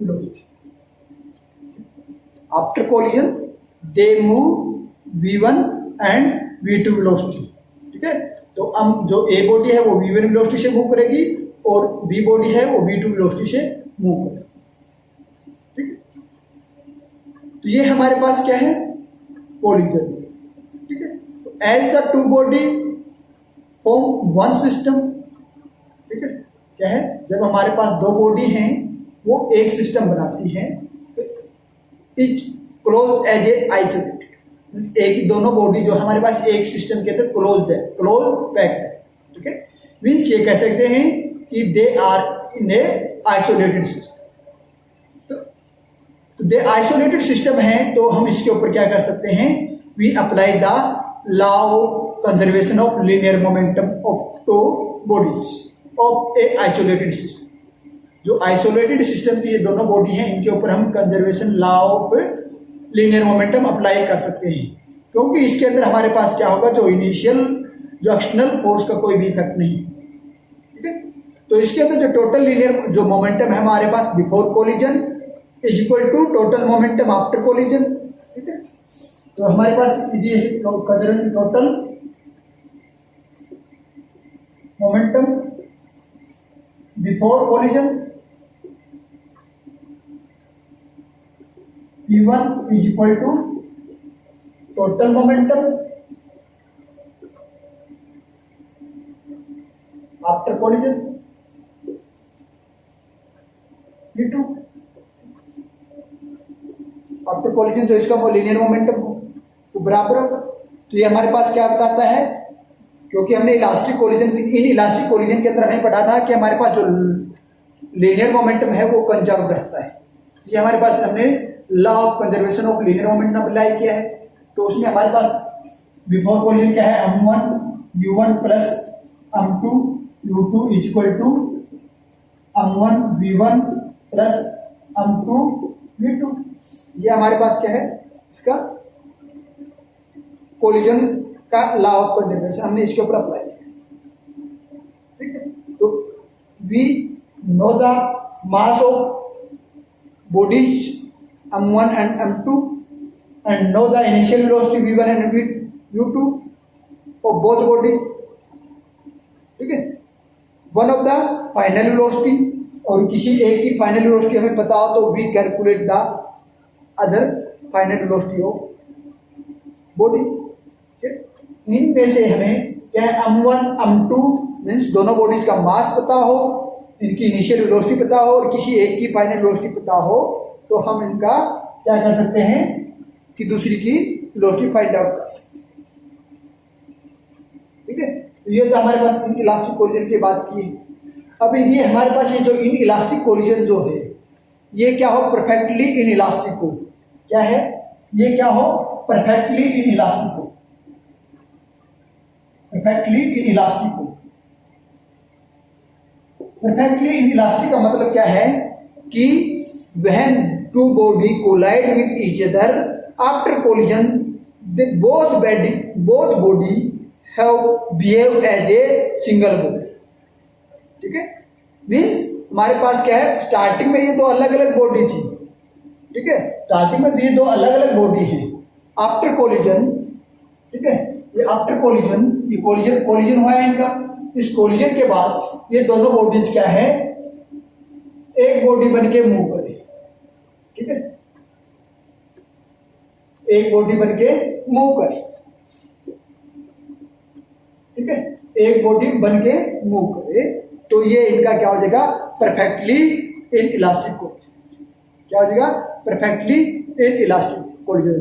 velocity. After collision they move v1 and v2 velocity, ठीक है। तो हम जो ए बॉडी है वो v1 वेलोसिटी से मूव करेगी और बी बॉडी है वो v2 वेलोसिटी से मूव करेगी, ठीक है। तो ये हमारे पास क्या है, कोलिजन, ठीक है। तो as the two body form one system. ठीक है, क्या है, जब हमारे पास दो बॉडी हैं वो एक सिस्टम बनाती हैं, तो each close as a isolated, एक ही दोनों बॉडी जो हमारे पास एक सिस्टम के अंदर क्लोज्ड है, क्लोज पैक्ड है। ठीक है, मीन्स ये कह सकते हैं कि they are in a isolated system. तो दे आइसोलेटेड सिस्टम है, तो हम इसके ऊपर क्या कर सकते हैं, we apply the law of conservation of linear momentum of two bodies of a isolated system. जो आइसोलेटेड सिस्टम की ये दोनों बॉडी हैं, इनके ऊपर हम conservation law of linear momentum apply कर सकते हैं, क्योंकि इसके अंदर हमारे पास क्या होगा, जो इनिशियल जो एक्सटर्नल फोर्स का कोई भी इफेक्ट नहीं। ठीक है, तो इसके अंदर जो टोटल लीनियर जो मोमेंटम है हमारे पास before collision is equal to total momentum after collision. ठीक है, तो हमारे पास ये total momentum before collision P1 is equal to total momentum after collision P2 after collision, जो इसका वो लीनियर मोमेंटम को बराबर होगा। तो ये हमारे पास क्या बताता है, क्योंकि हमने elastic collision, in elastic collision के अंदर हमें पढ़ा था कि हमारे पास जो लीनियर मोमेंटम है वो कंजर्व रहता है। ये हमारे पास हमने law of conservation of linear momentum apply किया है, तो उसमें हमारे पास बिफोर कोलिजन क्या है, m1 u1 plus m2 u2 is equal to m1 v1 plus m2 v2। ये हमारे पास क्या है, इसका कोलिजन का लॉ ऑफ कंजर्वेशन हमने इसके ऊपर अप्लाई किया। ठीक है, तो we know the mass of bodies m1 and m2 and know the initial velocity v1 and v2 of both body। ठीक है, one of the final velocity, और किसी एक की फाइनल वेलोसिटी हमें पता हो तो we calculate the other final velocity of body. इनमें से हमें क्या है, m1 m2 मीन्स दोनों बॉडीज का मास पता हो, इनकी इनिशियल वेलोसिटी पता हो और किसी एक की फाइनल वेलोसिटी पता हो, तो हम इनका क्या कर सकते हैं कि दूसरी की वेलोसिटी फाइंड आउट कर सकते हैं। ठीक है, तो ये तो हमारे पास इन इलास्टिक कोलिजन की बात की। अब ये हमारे पास ये जो इन इलास्टिक कोलिजन जो है, ये क्या हो, परफेक्टली इन इलास्टिक हो, क्या है, ये क्या हो, परफेक्टली इन इलास्टिक हो, परफेक्टली इन इलास्टिक हो। परफेक्टली इन इलास्टिक का मतलब क्या है कि when two body collide with each other after collision, both body have behave as a single body। ठीक है, मीन्स हमारे पास क्या है, स्टार्टिंग में ये दो अलग अलग बॉडी थी। ठीक है, स्टार्टिंग में ये दो अलग अलग बॉडी हैं, आफ्टर कोलिजन, ठीक है, ये आफ्टर कोलिजन, ये कोलिजन हुआ है इनका, इस कोलिजन के बाद ये दोनों बॉडीज क्या है, एक बॉडी बन के मूव करे। ठीक है, एक बॉडी बन के मूव करे। ठीक है, एक बॉडी बन के मूव करे, तो ये इनका क्या हो जाएगा, परफेक्टली इन इलास्टिक कोलिजन। क्या हो जाएगा, परफेक्टली इन इलास्टिक कोलिजन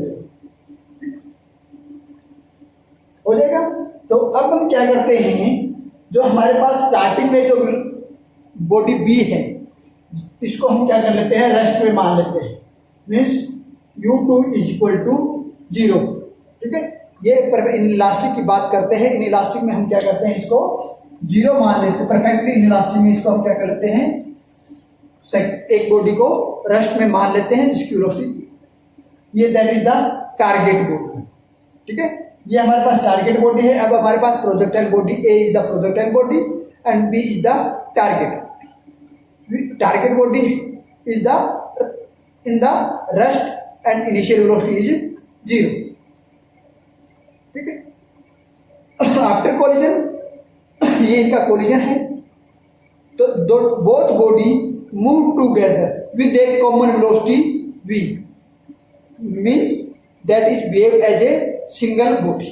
हो जाएगा। तो अब हम क्या करते हैं, जो हमारे पास स्टार्टिंग में जो बॉडी बी है, इसको हम क्या कर लेते हैं, रेस्ट में मान लेते हैं, means u2 is equal to 0। ठीक है, ये इन इलास्टिक की बात करते हैं, इन इलास्टिक में हम क्या करते हैं, इसको 0 मान लेते हैं। परफेक्टली इन इलास्टिक में इसको हम क्या कर लेते हैं, एक बॉडी को रेस्ट में मान लेते हैं जिसकी वेलोसिटी, ये that is the target body. ठीक है, ये हमारे पास टारगेट बॉडी है। अब हमारे पास projectile body, A is the projectile body and B is the target. Target body is the in the rest and initial velocity is 0। ठीक है, आफ्टर कोलिजन, ये इनका कोलिजन है, तो both body move together with a common velocity v, means that is behave as a single body.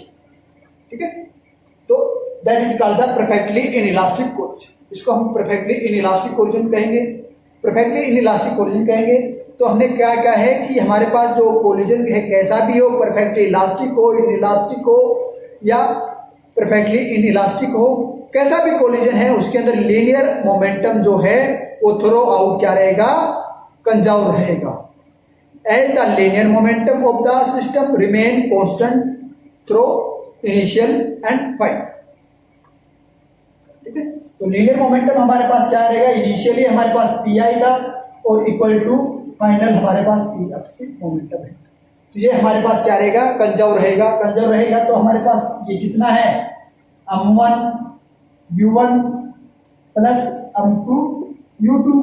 ठीक है, तो that is called the perfectly inelastic collision. इसको हम परफेक्टली इनइलास्टिक कोलिजन कहेंगे। परफेक्टली इनइलास्टिक कोलिजन कहेंगे तो हमने क्या क्या है कि हमारे पास जो कोलिजन है कैसा भी हो, परफेक्टली इलास्टिक हो, इनइलास्टिक हो या परफेक्टली इनइलास्टिक हो, कैसा भी कोलिजन है उसके अंदर लीनियर मोमेंटम जो है वो थ्रो आउट क्या रहेगा, कंजर्व रहेगा। As the linear momentum of the system remain constant through initial and final. ठीक है, तो लीनियर मोमेंटम हमारे पास क्या रहेगा, इनिशियली हमारे पास पी आई था और इक्वल टू फाइनल हमारे पास पी अपनी मोमेंटम है। तो ये हमारे पास क्या रहेगा, कंजर्व रहेगा। कंजर्व रहेगा तो हमारे पास ये कितना है, m1 u1 plus m2 u2,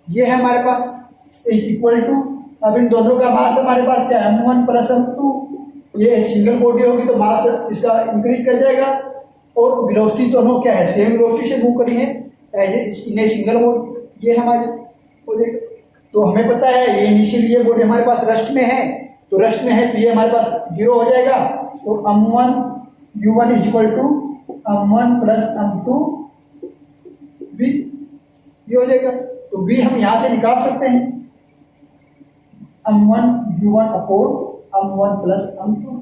ये है हमारे पास इक्वल टू, अब इन दोनों का मास हमारे पास क्या है, m1 प्लस m2। ये सिंगल बॉडी होगी तो मास इसका इंक्रीज कर जाएगा और वेलोसिटी दोनों क्या है, सेम वेलोसिटी से मूव करी है एज इन्हें सिंगल बॉडी, ये हमारी हो जाएगा। तो हमें पता है ये इनिशियली ये बॉडी हमारे पास रेस्ट में है, तो रेस्ट में है तो ये हमारे पास जीरो हो जाएगा। तो m1 u1 is equal to m1 plus m2 v, ये हो जाएगा। तो v हम यहां से निकाल सकते हैं, m1 u1 upon m1 plus m2,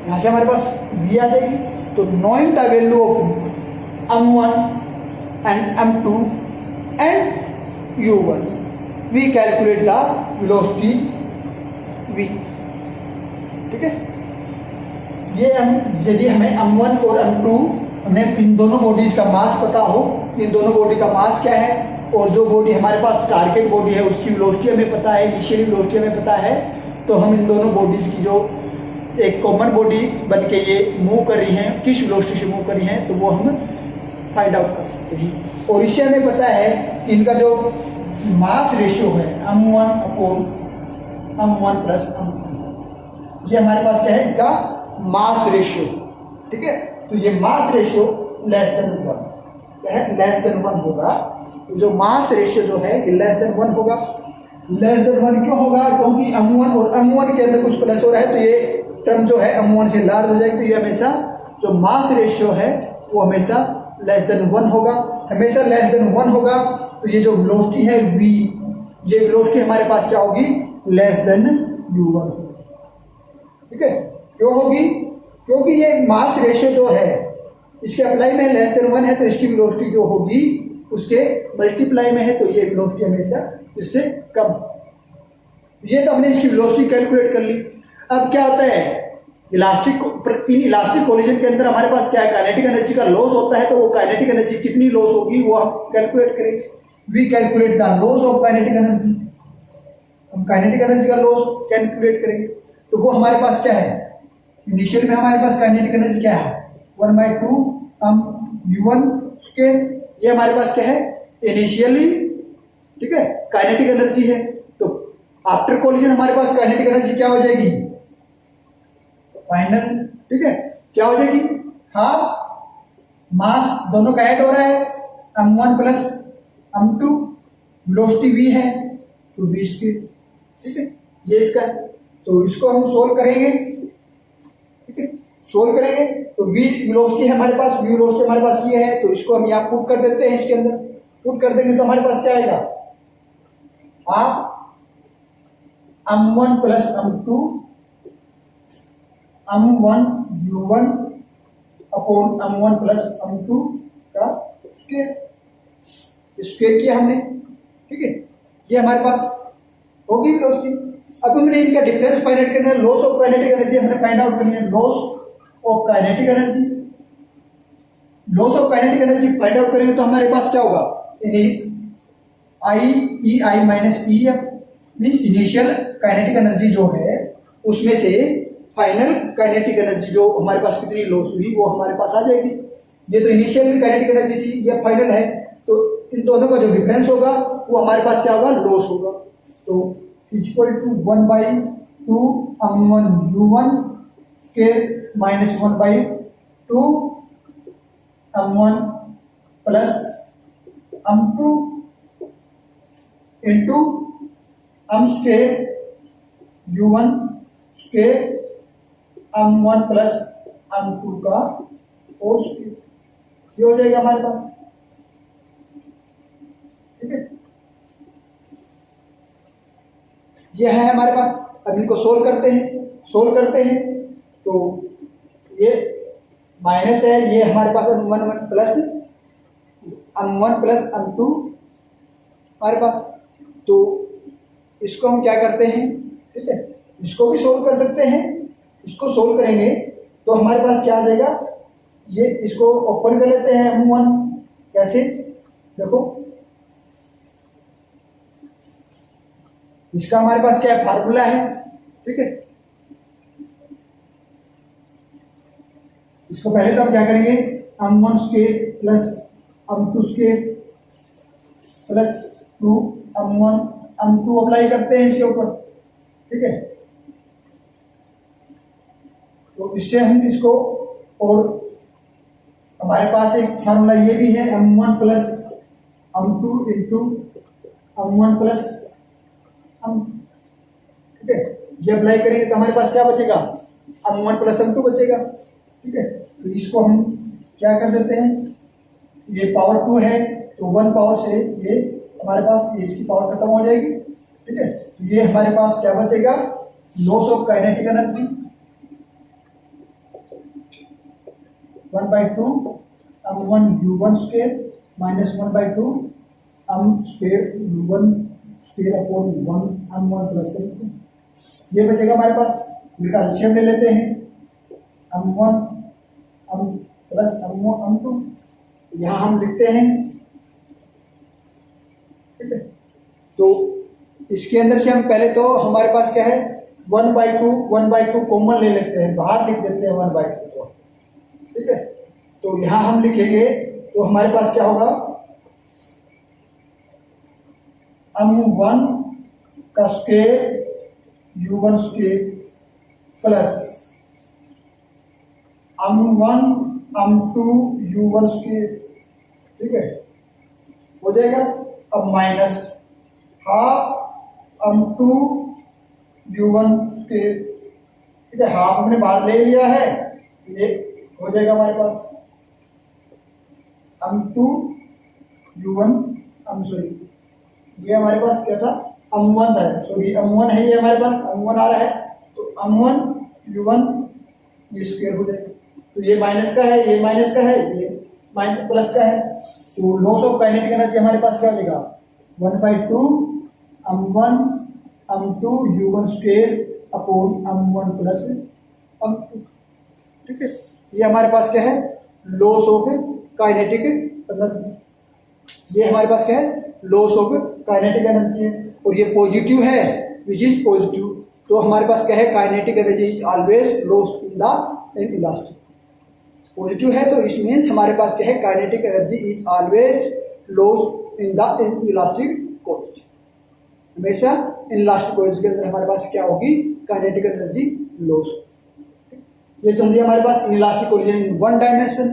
यहां से हमारे पास v आ जाएगी। तो knowing the value of m1 and m2 and u1 we calculate the velocity v। ठीक है, ये हम यदि हमें m1 और m2 हमें इन दोनों बॉडीज का मास पता हो, इन दोनों बॉडी का मास क्या है और जो बॉडी हमारे पास टारगेट बॉडी है उसकी वेलोसिटी हमें पता है, इनिशियली वेलोसिटी हमें पता है, तो हम इन दोनों बॉडीज की जो एक कॉमन बॉडी बन के ये मूव कर रही हैं, किस वेलोसिटी से मूव कर रही हैं, तो वो हम फाइंड आउट कर सकते हैं। और इससे हमें पता है कि इनका जो मास रेशियो है m1 upon m1 plus m2, ये हमारे पास क्या है, इनका मास रेशियो। ठीक है, तो ये मास रेशियो लेस देन 1 क्या है, लेस देन 1 होगा। तो जो मास रेशियो जो है ये लेस देन 1 होगा। लेस देन 1 क्यों होगा, क्योंकि m1 और m1 के अंदर कुछ प्लस हो रहा है, तो ये टर्म जो है m1 से लार्ज हो जाएगी। तो ये हमेशा जो मास रेशियो है वो हमेशा लेस देन 1 होगा, हमेशा लेस देन 1 होगा। तो ये जो वेलोसिटी है v, ये वेलोसिटी हमारे पास क्या होगी, लेस देन u1। ठीक है, क्यों होगी, क्योंकि ये मास रेशियो जो है इसके अप्लाई में लेस देन 1 है, तो इसकी वेलोसिटी जो होगी उसके मल्टीप्लाई में है, तो ये वेलोसिटी हमेशा इससे कम। ये तो हमने इसकी वेलोसिटी कैलकुलेट कर ली। अब क्या होता है, इन इलास्टिक कोलिजन के अंदर हमारे पास क्या है, काइनेटिक एनर्जी का लॉस होता है, तो वो काइनेटिक एनर्जी कितनी लॉस होगी वो हम कैलकुलेट करेंगे। We calculate the loss of kinetic energy, हम काइनेटिक एनर्जी का लॉस कैलकुलेट करेंगे। तो वो हमारे पास क्या है, इनिशियल में हमारे पास काइनेटिक एनर्जी क्या है 1/2 u1 स्क्वायर, ये हमारे पास क्या है इनिशियली। ठीक है, काइनेटिक एनर्जी है, तो आफ्टर कोलिजन हमारे पास काइनेटिक एनर्जी क्या हो जाएगी, फाइनल। ठीक है, क्या हो जाएगी, हाफ मास दोनों का ऐड हो रहा है, m1 plus m2, velocity v है तो v स्क्वायर। ठीक है, ये इसका है, तो इसको हम सोल्व करेंगे। ठीक है, सोल्व करेंगे तो v वेलोसिटी है हमारे पास, v वेलोसिटी हमारे पास ये है, तो इसको हम यहाँ पुट कर देते हैं, इसके अंदर पुट कर देंगे तो हमारे पास क्या आएगा, half m1 plus m2 m1 u1 upon m1 plus m2 का स्क्वायर किया हमने। ठीक है, ये हमारे पास होगी वेलोसिटी। अब हमने इनका डिफरेंस फाइंड आउट करना है, लॉस ऑफ काइनेटिक एनर्जी हमने फाइंड आउट करनी है, loss of kinetic energy. Loss of kinetic energy find out करेंगे तो हमारे पास क्या होगा, I minus E means initial kinetic energy जो है उसमें से फाइनल काइनेटिक एनर्जी जो हमारे पास कितनी लॉस हुई वो हमारे पास आ जाएगी। ये तो इनिशियल काइनेटिक एनर्जी थी, ये फाइनल है, तो इन दोनों का जो डिफरेंस होगा वो हमारे पास क्या होगा, लॉस होगा। तो equal to 1/2 m1 u1 square minus 1/2 m1 plus m2 into m square u1 square m1 plus m2 का होल स्क्वायर, ये हो जाएगा हमारे पास। ठीक है, ये है हमारे पास। अब इनको सोल्व करते हैं तो ये माइनस है, ये हमारे पास m1 प्लस m2 हमारे पास। तो इसको हम क्या करते हैं, ठीक है, इसको भी सोल्व कर सकते हैं। इसको सोल्व करेंगे तो हमारे पास क्या आ जाएगा, ये इसको ओपन कर लेते हैं m1। कैसे, देखो इसका हमारे पास क्या फार्मूला है, ठीक है। इसको पहले तो हम क्या करेंगे, m1 square plus m2 square plus 2m1 m2 apply करते हैं इसके ऊपर, ठीक है। तो इससे हम इसको, और हमारे पास एक फार्मूला ये भी है m1 plus m2 into m1 plus m, ठीक है। ये अप्लाई करेंगे तो हमारे पास क्या बचेगा, m1 प्लस m2 बचेगा, ठीक है। तो इसको हम क्या कर देते हैं, ये पावर 2 है तो 1 पावर से ये हमारे पास इसकी पावर खत्म हो जाएगी, ठीक है। तो ये हमारे पास क्या बचेगा, loss of kinetic energy 1/2 m1 u1 square minus 1/2 m square u1 square upon 1 m1 plus m2, ये बचेगा हमारे पास। इनका एलसीएम ले लेते हैं, m1 m plus m1 m2, यहाँ हम लिखते हैं, ठीक है। तो इसके अंदर से हम पहले तो हमारे पास क्या है, 1/2 कॉमन ले लेते हैं, बाहर लिख देते हैं 1/2 को, ठीक है। तो यहाँ हम लिखेंगे तो हमारे पास क्या होगा, m1 का square u1 square plus m1 m2 u1 square, ठीक है, हो जाएगा। अब minus half m2 u1 square, ठीक है, हाफ हमने बाहर ले लिया है, ये हो जाएगा हमारे पास m2 u1 सॉरी ये हमारे पास क्या था, m1 है, सॉरी m1 है, ये हमारे पास m1 आ रहा है, तो m1 u1 ये स्क्वायर हो जाएगा। तो ये माइनस का है, ये माइनस का है, ये माइनस प्लस का है, तो लॉस ऑफ काइनेटिक एनर्जी हमारे पास क्या हो जाएगा, 1/2 m1 m2 u1 square upon m1 plus m2, ठीक है। ये हमारे पास क्या है, लॉस ऑफ काइनेटिक एनर्जी, ये हमारे पास क्या है, लॉस ऑफ काइनेटिक एनर्जी है, और ये पॉजिटिव है, विच इज पॉजिटिव, तो हमारे पास क्या है, kinetic energy is always lost in the elastic. Positive है तो इस मीन्स हमारे पास क्या है, kinetic energy is always lost in the elastic collision, हमेशा इन इलास्टिक कोलिजन के अंदर हमारे पास क्या होगी, काइनेटिक एनर्जी लॉस। ये तो होगी हमारे पास in elastic collision in 1 dimension.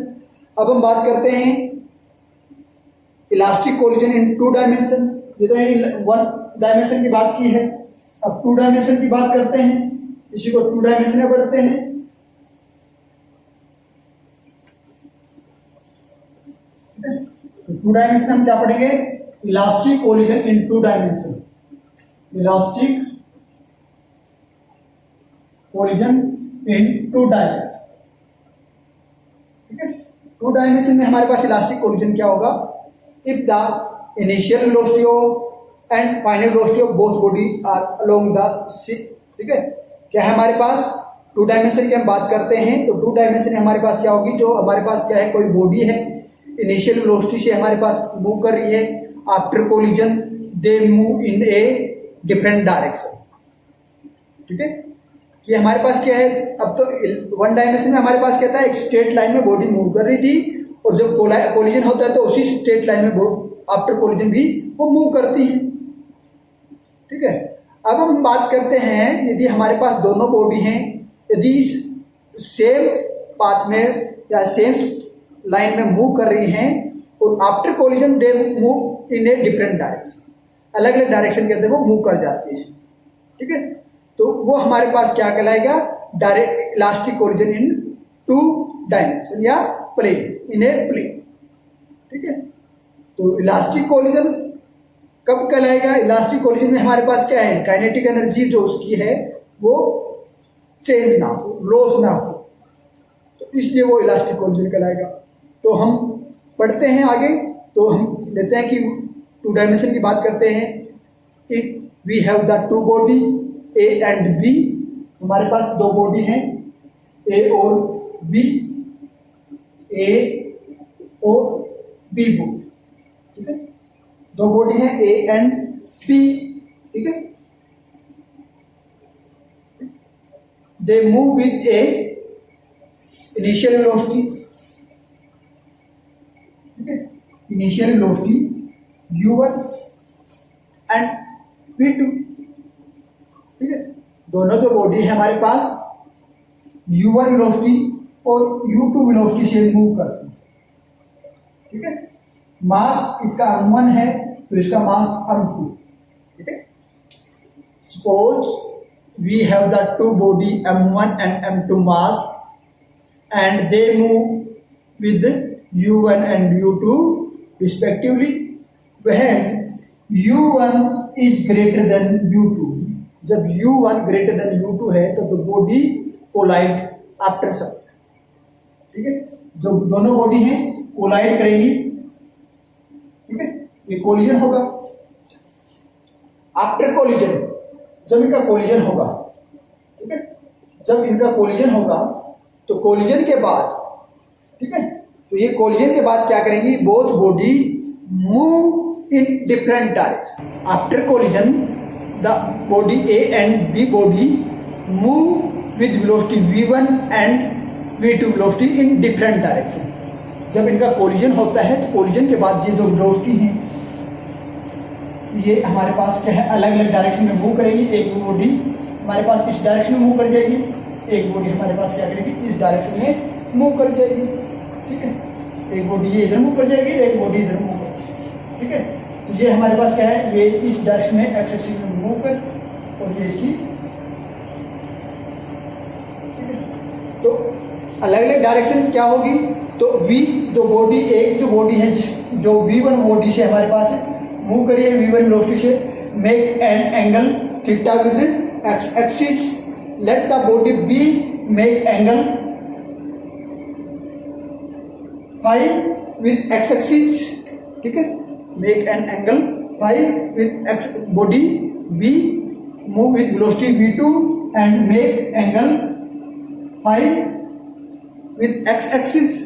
अब हम बात करते हैं इलास्टिक कोलिजन इन 2 डायमेंशन। ये तो 1 डायमेंशन की बात की है, अब 2 डायमेंशन की बात करते हैं, इसी को 2 डायमेंशन में पढ़ते हैं। 2 डायमेंशन हम क्या पढ़ेंगे, elastic collision in 2 dimension, elastic collision in 2 dimension, ठीक है। 2 डायमेंशन में हमारे पास इलास्टिक कोलिजन क्या होगा, if the initial velocity and final velocity of both body are along the, ठीक है। क्या है हमारे पास 2 डायमेंशन की हम बात करते हैं, तो 2 डायमेंशन में हमारे पास क्या होगी, जो हमारे पास क्या है, कोई बॉडी है, इनिशियल वेलोसिटी से हमारे पास मूव कर रही है, after collision they move in a different direction, ठीक है। कि हमारे पास क्या है, अब तो 1 डायमेंशन में हमारे पास क्या था, एक स्ट्रेट लाइन में बॉडी मूव कर रही थी, और जब कोलिजन होता है तो उसी स्ट्रेट लाइन में आफ्टर कोलिजन भी वो मूव करती है, ठीक है। अब हम बात करते हैं, यदि हमारे पास दोनों बॉडी हैं, यदि सेम पाथ में या सेम लाइन में मूव कर रही हैं, और after collision they move in a different direction, अलग अलग डायरेक्शन के अंदर वो मूव कर जाती हैं, ठीक है। तो वो हमारे पास क्या कहलाएगा, direct elastic collision in two dimension या प्लेन, इन ए प्लेन। ठीक है, तो इलास्टिक कोलिजन कब कहलाएगा? इलास्टिक कोलिजन में हमारे पास क्या है, काइनेटिक एनर्जी जो उसकी है वो चेंज ना हो, लॉस ना हो, तो इसलिए वो इलास्टिक कोलिजन कहलाएगा। तो हम पढ़ते हैं आगे, तो हम लेते हैं कि टू डायमेंशन की बात करते हैं। If we have the two body A and B, हमारे पास दो बॉडी हैं ए और बी, ए और बी बॉडी। ठीक है, दो बॉडी हैं ए एंड बी। ठीक है, they move with a initial velocity. ठीक है, initial velocity u1 and v2। ठीक है, दोनों जो बॉडी है हमारे पास u1 वेलोसिटी और u2 वेलोसिटी से मूव करती है। ठीक है, मास इसका m1 है तो इसका मास m2। ठीक है, suppose we have the two body m1 and m2 mass and they move with u1 and u2 respectively when u1 is greater than u2। जब u1 greater than u2 है तो बॉडी कोलाइड आफ्टर सब। ठीक है, जो दोनों body हैं collide करेंगी। ठीक है, ये कोलिजन होगा। आफ्टर कोलिजन, जब इनका कोलिजन होगा, ठीक है, जब इनका कोलिजन होगा तो कोलिजन के बाद, ठीक है, तो ये कोलिजन के बाद क्या करेंगी, both body move in different direction. After collision the body A and B body move with velocity v1 and v2 velocity in different direction. जब इनका कोलिजन होता है तो कोलिजन के बाद ये जो वेलोसिटी है ये हमारे पास क्या है, अलग अलग डायरेक्शन में मूव करेगी। एक बॉडी हमारे पास इस डायरेक्शन में मूव कर जाएगी, एक बॉडी हमारे पास क्या करेगी, इस डायरेक्शन में मूव कर जाएगी। ठीक है, एक बॉडी ये इधर मूव कर जाएगी, एक बॉडी इधर मूव कर जाएगी। ठीक है, तो ये हमारे पास क्या है, ये इस डायरेक्शन में एक्स एक्सिस में मूव कर, और ये इसकी, ठीक है, तो अलग अलग डायरेक्शन क्या होगी, तो v जो बॉडी, एक जो बॉडी है जिस जो v1 बॉडी से हमारे पास मूव करिए v1 वेलोसिटी से, make an angle theta with x axis. Let the body B make angle phi with x axis। ठीक है, make an angle phi with x, body B move with velocity v2 and make angle phi with x axis।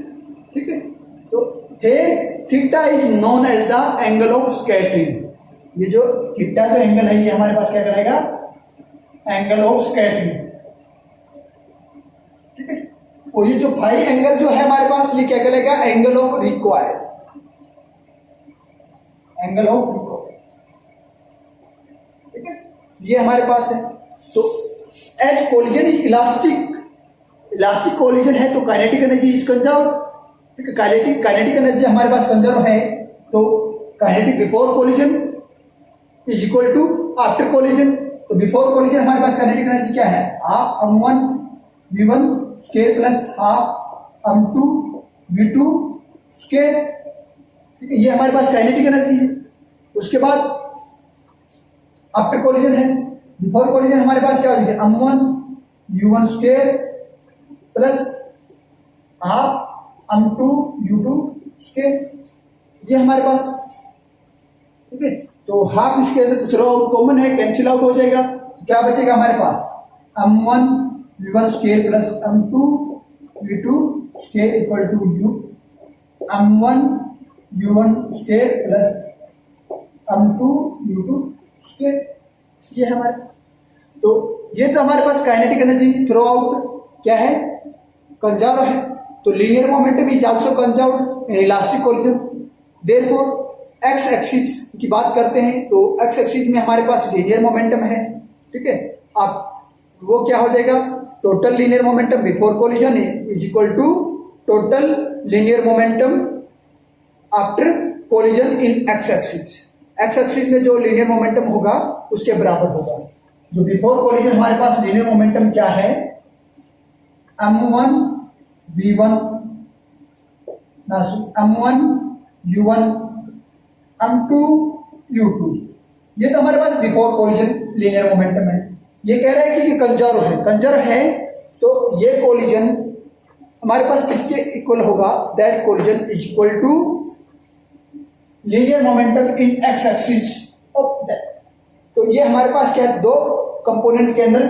ठीक है, तो here theta is known as the angle of scattering। ये जो theta जो angle है ये हमारे पास क्या करेगा, एंगल ऑफ स्कैटरिंग। ठीक है, और ये जो फाई एंगल जो है हमारे पास ये क्या कहलाएगा, angle of required, angle of required. ठीक है, ये हमारे पास है। तो as collision is elastic, elastic collision है तो काइनेटिक एनर्जी इज कंजर्व। ठीक है, काइनेटिक एनर्जी हमारे पास कंजर्व है, तो kinetic before collision is equal to after collision. तो बिफोर कोलिजन हमारे पास काइनेटिक एनर्जी क्या है, half m1 v1 square plus half m2 v2 square. ठीक है, ये हमारे पास काइनेटिक एनर्जी है। उसके बाद आफ्टर कोलिजन है, बिफोर कोलिजन हमारे पास क्या हो गया, m1 u1 square plus half m2 u2 square, ये हमारे पास। ठीक है, तो हाफ इसके अंदर कुछ रो कॉमन है, कैंसिल आउट हो जाएगा, क्या बचेगा हमारे पास, m1 v1 square plus m2 v2 square equal to u, m1 u1 square plus m2 u2 square, ये हमारे। तो ये तो हमारे पास काइनेटिक एनर्जी थ्रू आउट क्या है, कंजर्व है। तो linear momentum is also conserve in elastic collision. Therefore x axis की बात करते हैं तो एक्स एक्सिस में हमारे पास लीनियर मोमेंटम है। ठीक है, अब वो क्या हो जाएगा, total linear momentum before collision is equal to total linear momentum after collision in x axis. X axis में जो लीनियर मोमेंटम होगा उसके बराबर होगा। जो बिफोर कोलिजन हमारे पास लीनियर मोमेंटम क्या है, m1 V1 M1 U1 M2 U2, ये तो हमारे पास बिफोर कोलिजन लीनियर मोमेंटम है। ये कह रहा है कि ये कंजर्व है तो ये कोलिजन हमारे पास किसके इक्वल होगा, that collision is equal to linear momentum in x axis of that. तो ये हमारे पास क्या है, दो कंपोनेंट के अंदर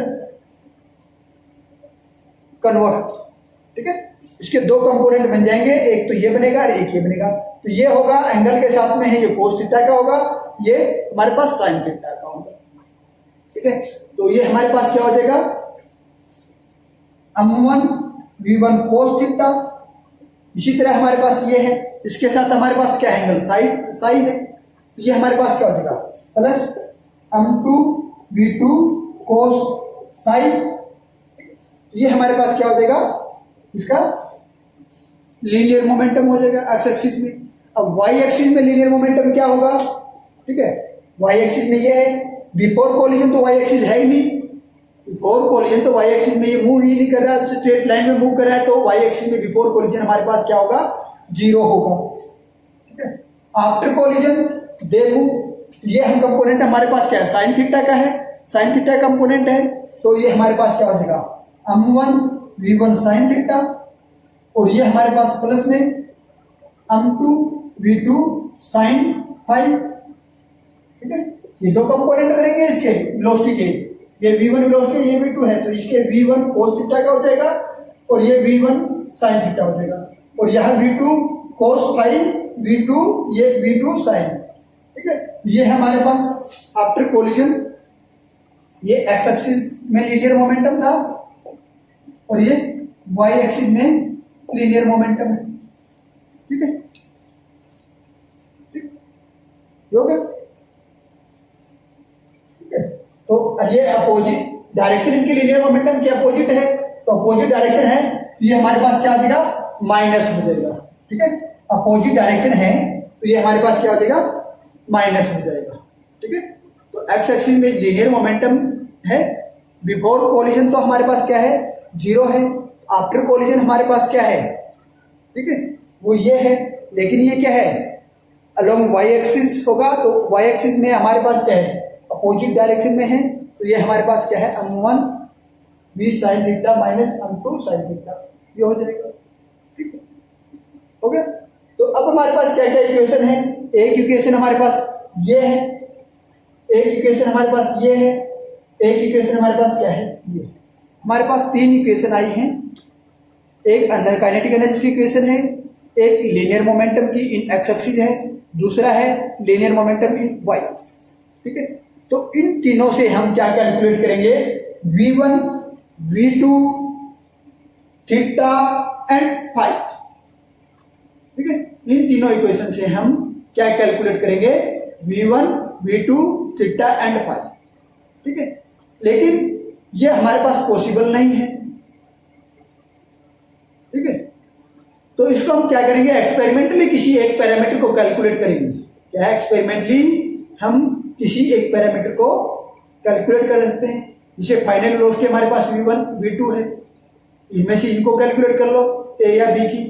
कन्वर्ट, ठीक है, इसके दो कंपोनेंट बन जाएंगे, एक तो ये बनेगा और एक ये बनेगा। तो ये होगा एंगल के साथ में है, ये कोस थीटा का होगा, ये हमारे पास साइन थीटा का होगा, ठीक है। तो ये हमारे पास क्या हो जाएगा, M1 V1 कोस थीटा। इसी तरह हमारे पास ये है, इसके साथ हमारे पास क्या है, एंगल साइन है। तो ये हमारे पास क्या हो जाएगा, प्लस M2 V2 कोस साइन। ये हमारे पास क्या हो जाएगा, इसका लीनियर मोमेंटम हो जाएगा एक्स एक्सिस में। अब वाई एक्सिस में लीनियर मोमेंटम क्या होगा, ठीक है, वाई एक्सिस में ये है, बिफोर कोलिजन तो वाई एक्सिस है ही नहीं, बिफोर कोलिजन तो वाई एक्सिस में ये मूव ही नहीं कर रहा है, स्ट्रेट लाइन में मूव कर रहा है, तो वाई एक्सिस में बिफोर कोलिजन हमारे पास क्या होगा, 0 होगा, ठीक है। आफ्टर कोलिजन दे मूव, ये हम कंपोनेंट हमारे पास क्या है, साइन थीटा का है, साइन थीटा कंपोनेंट है। तो ये हमारे पास क्या हो जाएगा, M1 V1 साइन थीटा, और ये हमारे पास प्लस में M2 V2 साइन फाई, ठीक है। ये दो कंपोनेंट बनेंगे इसके वेलोसिटी के, ये V1 वेलोसिटी, ये V2 है, तो इसके V1 कोस थीटा का हो जाएगा और ये V1 साइन थीटा हो जाएगा, और यह V2 कोस फाई, V2 ये V2 साइन, ठीक है। ये हमारे पास आफ्टर कोलिजन ये एक्स एक्सिस में लीनियर मोमेंटम था और ये वाई एक्सिस में लीनियर मोमेंटम है, ठीक है, ठीक हो गया, ठीक है। तो ये अपोजिट डायरेक्शन, इनकी लीनियर मोमेंटम की अपोजिट है, तो अपोजिट डायरेक्शन है, तो ये हमारे पास क्या आ जाएगा, माइनस हो जाएगा, ठीक है। अपोजिट डायरेक्शन है तो ये हमारे पास क्या हो जाएगा, माइनस हो जाएगा, ठीक है। तो एक्स एक्सिस में लीनियर मोमेंटम है, बिफोर कोलिजन तो हमारे पास क्या है, 0 है, आफ्टर कोलिजन हमारे पास क्या है, ठीक है, वो ये है, लेकिन ये क्या है, अलोंग वाई एक्सिस होगा, तो वाई एक्सिस में हमारे पास क्या है, अपोजिट डायरेक्शन में है, तो ये हमारे पास क्या है, M1 V sign theta minus M2 sine theta, ये हो जाएगा, ठीक है, हो गया। तो अब हमारे पास क्या क्या इक्वेशन है, एक इक्वेशन हमारे पास ये है, एक इक्वेशन हमारे पास ये है, एक इक्वेशन हमारे पास क्या है, ये। हमारे पास 3 इक्वेशन आई हैं, एक अंदर काइनेटिक एनर्जी की इक्वेशन है, एक लीनियर मोमेंटम की इन एक्स एक्सिस है, दूसरा है linear momentum in y axis, ठीक है। तो इन तीनों से हम क्या कैलकुलेट करेंगे, V1 V2 theta and phi, ठीक है। इन तीनों इक्वेशन से हम क्या कैलकुलेट करेंगे, V1 V2 theta and phi, ठीक है। लेकिन ये हमारे पास पॉसिबल नहीं है, ठीक है। तो इसको हम क्या करेंगे, एक्सपेरिमेंटली किसी एक पैरामीटर को कैलकुलेट करेंगे। क्या है, एक्सपेरिमेंटली हम किसी एक पैरामीटर को कैलकुलेट कर सकते हैं, जिसे फाइनल वेलोसिटी हमारे पास V1 V2 है, इनमें से इनको कैलकुलेट कर लो, ए या बी की,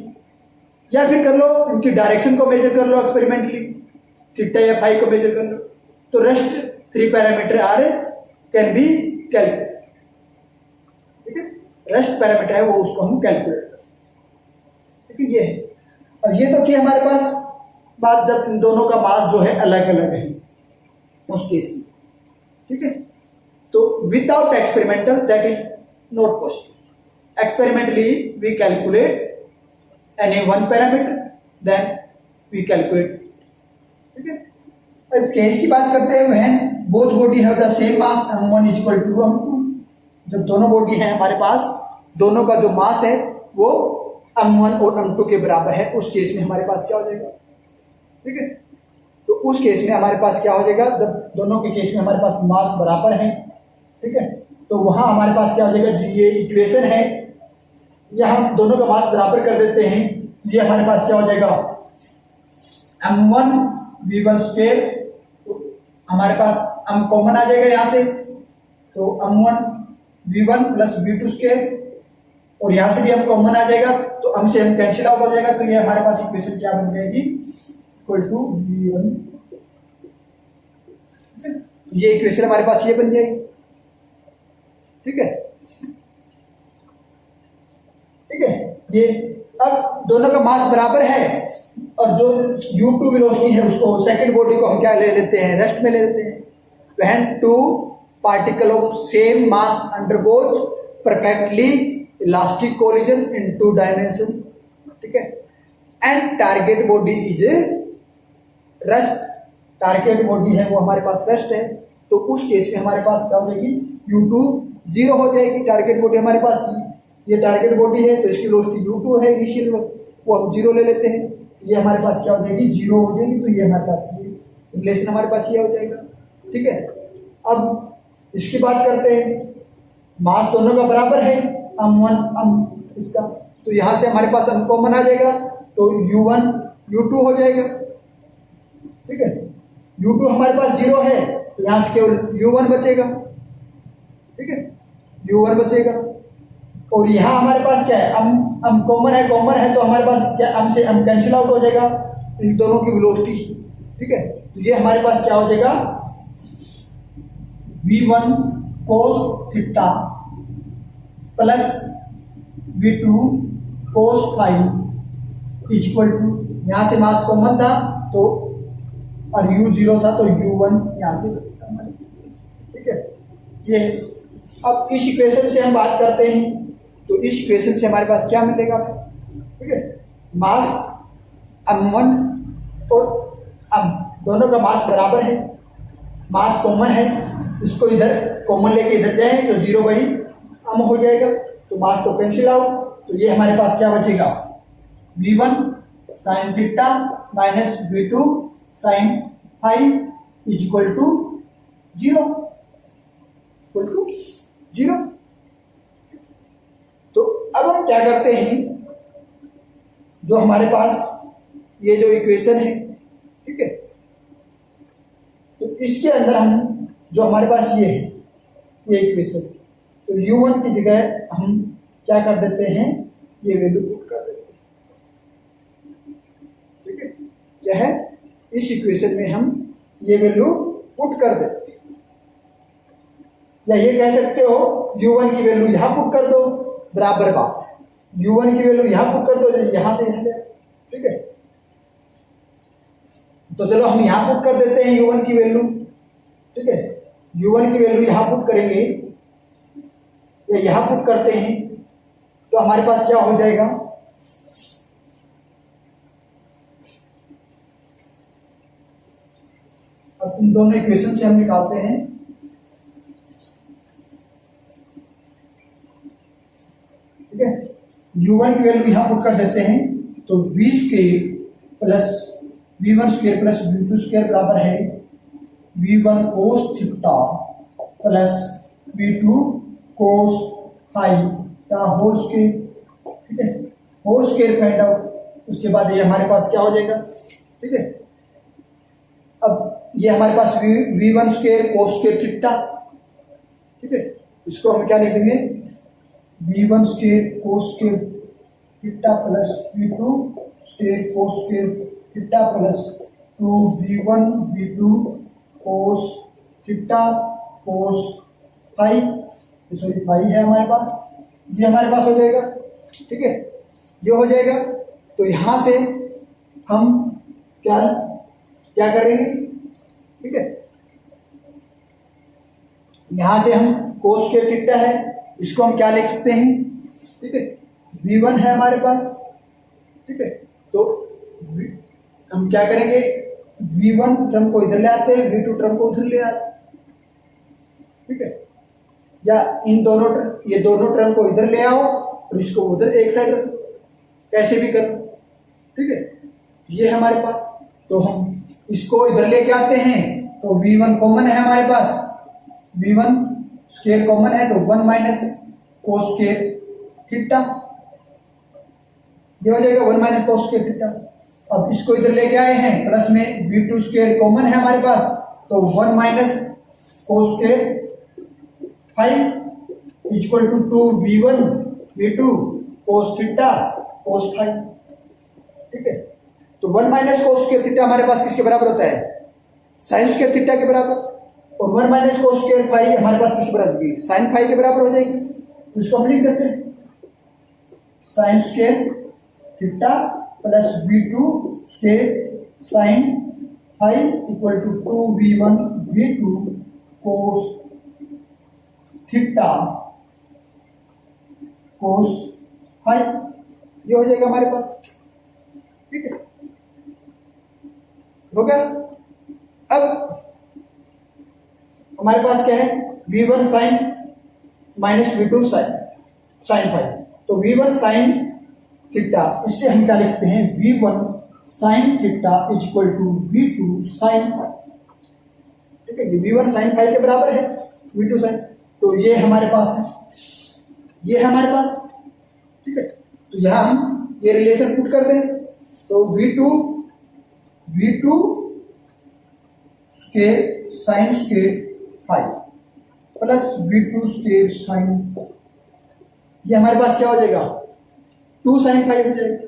या फिर कर लो इनकी डायरेक्शन को मेजर कर लो एक्सपेरिमेंटली, थीटा या फाई को मेजर कर लो। तो rest 3 parameter are can be calculate, ठीक है। रेस्ट पैरामीटर है वो, उसको हम कैलकुलेट कर सकते हैं, ठीक है। ये है, अब ये तो कि हमारे पास बात जब इन दोनों का मास जो है अलग अलग है उस केस में, ठीक है। तो without experimental that is not possible. Experimentally we calculate any one parameter, then we calculate, ठीक है। अब केस की बात करते हुए हैं, both body have the same mass M1 equal to M2। जब दोनों बॉडी हैं हमारे पास, दोनों का जो मास है वो M1 और M2 के बराबर है, उस केस में हमारे पास क्या हो जाएगा, ठीक है। तो उस केस में हमारे पास क्या हो जाएगा, जब दोनों के केस में हमारे पास मास बराबर है, ठीक है, तो वहां हमारे पास क्या हो जाएगा, ये इक्वेशन है, या हम दोनों का मास बराबर कर देते हैं, ये हमारे पास क्या हो जाएगा, M1 V1 स्क्वायर, तो हमारे पास M कॉमन आ जाएगा यहाँ से, तो M1 V1 plus V2 square, और यहाँ से भी हम कॉमन आ जाएगा तो हम से हम कैंसिल आउट हो जाएगा, तो ये हमारे पास इक्वेशन क्या बन जाएगी, इक्वल टू V1। ये इक्वेशन हमारे पास ये बन जाएगी। ठीक है, ठीक है। ये अब दोनों का मास बराबर है और जो U2 वेलोसिटी है उसको सेकंड बॉडी को हम क्या ले लेते हैं, रेस्ट में ले लेते हैं। When two particle of same mass undergoes perfectly elastic collision in 2 dimension, ठीक है, and target body is rest, target body है वो हमारे पास रेस्ट है, तो उस केस में हमारे पास क्या हो जाएगी, U2 0 हो जाएगी। टारगेट बॉडी हमारे पास ये टारगेट बॉडी है तो इसकी वेलोसिटी U2 है इनिशियल, वो हम 0 ले लेते हैं, ये हमारे पास क्या हो जाएगी, 0 हो जाएगी। तो ये हमारे पास ये रिलेशन हमारे पास ये हो जाएगा। ठीक है, अब इसकी बात करते हैं, मास दोनों का बराबर है, हम इसका, तो यहां से हमारे पास अनकॉमन आ जाएगा तो U1 U2 हो जाएगा। ठीक है, U2 हमारे पास 0 है तो यहां से केवल U1 बचेगा। ठीक है, U1 बचेगा और यहाँ हमारे पास क्या है, हम कॉमन है तो हमारे पास क्या, हमसे हम कैंसिल आउट हो जाएगा इन दोनों की वेलोसिटी। ठीक है, तो ये हमारे पास क्या हो जाएगा, V1 cos theta plus V2 cos phi equal to, यहाँ से मास कॉमन था तो और U 0 था तो U1 यहाँ से बचेगा हमारे। ठीक है, ये अब इस इक्वेशन से हम बात करते हैं तो इस इक्वेशन से हमारे पास क्या मिलेगा। ठीक है, मास M1 और M दोनों का मास बराबर है, मास कॉमन है, इसको इधर कॉमन लेके इधर जाए तो 0 वही M हो जाएगा, तो मास को कैंसिल आउट, तो ये हमारे पास क्या बचेगा, V1 sine theta minus V2 sine phi equal to 0, equal to 0। तो अब हम क्या करते हैं, जो हमारे पास ये जो इक्वेशन है, ठीक है, तो इसके अंदर हम जो हमारे पास ये है ये इक्वेशन, तो U1 की जगह हम क्या कर देते हैं, ये वैल्यू पुट कर देते हैं। ठीक है, क्या है, इस इक्वेशन में हम ये वैल्यू पुट कर देते हैं, या ये कह सकते हो U1 की वैल्यू यहां पुट कर दो, बराबर बात, U1 की वैल्यू यहां पुट कर दो, यहां से यहां जाए। ठीक है, तो चलो हम यहां पुट कर देते हैं U1 की वैल्यू। ठीक है, U1 की वैल्यू यहां पुट करेंगे या यहां पुट करते हैं तो हमारे पास क्या हो जाएगा, अब इन दोनों इक्वेशन से हम निकालते हैं। ठीक है, U1 की वैल्यू यहां पुट कर देते हैं तो V square plus V1 square plus V2 square बराबर है V1 cos theta plus V2 cos phi का होल स्क्वायर। ठीक है, होल स्क्वायर फाइंड आउट, उसके बाद ये हमारे पास क्या हो जाएगा। ठीक है, अब ये हमारे पास V1 square cos square theta. ठीक है, इसको हम क्या लिखेंगे, V1 square cos square theta plus V2 square cos square theta plus 2V1 V2 cos theta cos phi, sorry phi है हमारे पास, ये हमारे पास हो जाएगा। ठीक है, ये हो जाएगा तो यहां से हम क्या क्या करेंगे। ठीक है, यहां से हम cos स्क्वायर थीटा है, इसको हम क्या लिख सकते हैं। ठीक है, V1 है हमारे पास। ठीक है, तो हम क्या करेंगे, V1 टर्म को इधर ले आते हैं, V2 टर्म को उधर ले आते हैं। ठीक है, या इन दोनों ये दोनों टर्म को इधर ले आओ और इसको उधर एक साइड रखो, कैसे भी करो। ठीक है, ये हमारे पास, तो हम इसको इधर लेके आते हैं तो V1 कॉमन है हमारे पास, V1 स्क्वायर कॉमन है तो 1 माइनस cos स्क्वायर थीटा, ये हो जाएगा 1 माइनस cos स्क्वायर थीटा। अब इसको इधर लेके आए हैं, प्लस में V2 स्क्वायर कॉमन है हमारे पास तो 1 minus cos square phi equal to 2V1 V2 cos theta cos phi, ठीक है। तो 1 माइनस कोस स्क्वायर थीटा हमारे पास किसके बराबर होता है, साइन स्क्वायर थीटा के बराबर, और 1 माइनस कोस स्क्वायर फाई हमारे पास किसके बराबर होगी, साइन फाई के बराबर हो जाएगी। तो इसको हम लिख देते हैं sine square theta plus V2 square sine phi equal to 2V1 V2 cos theta cos phi, ये हो जाएगा हमारे पास, ठीक है, हो गया। अब हमारे पास क्या है, V1 sign minus V2 sine phi, तो V1 साइन थीटा, इससे हम क्या लिखते हैं, V1 sine theta is equal to V2 sine phi, ठीक है। V1 साइन फाई के बराबर है V2 साइन, तो ये हमारे पास है, ये है हमारे पास, ठीक है। तो यहां हम ये रिलेशन पुट कर दें, तो V2 square sine square phi plus V2 square sine, ये हमारे पास क्या हो जाएगा, 2 साइन फाई हो जाएगा,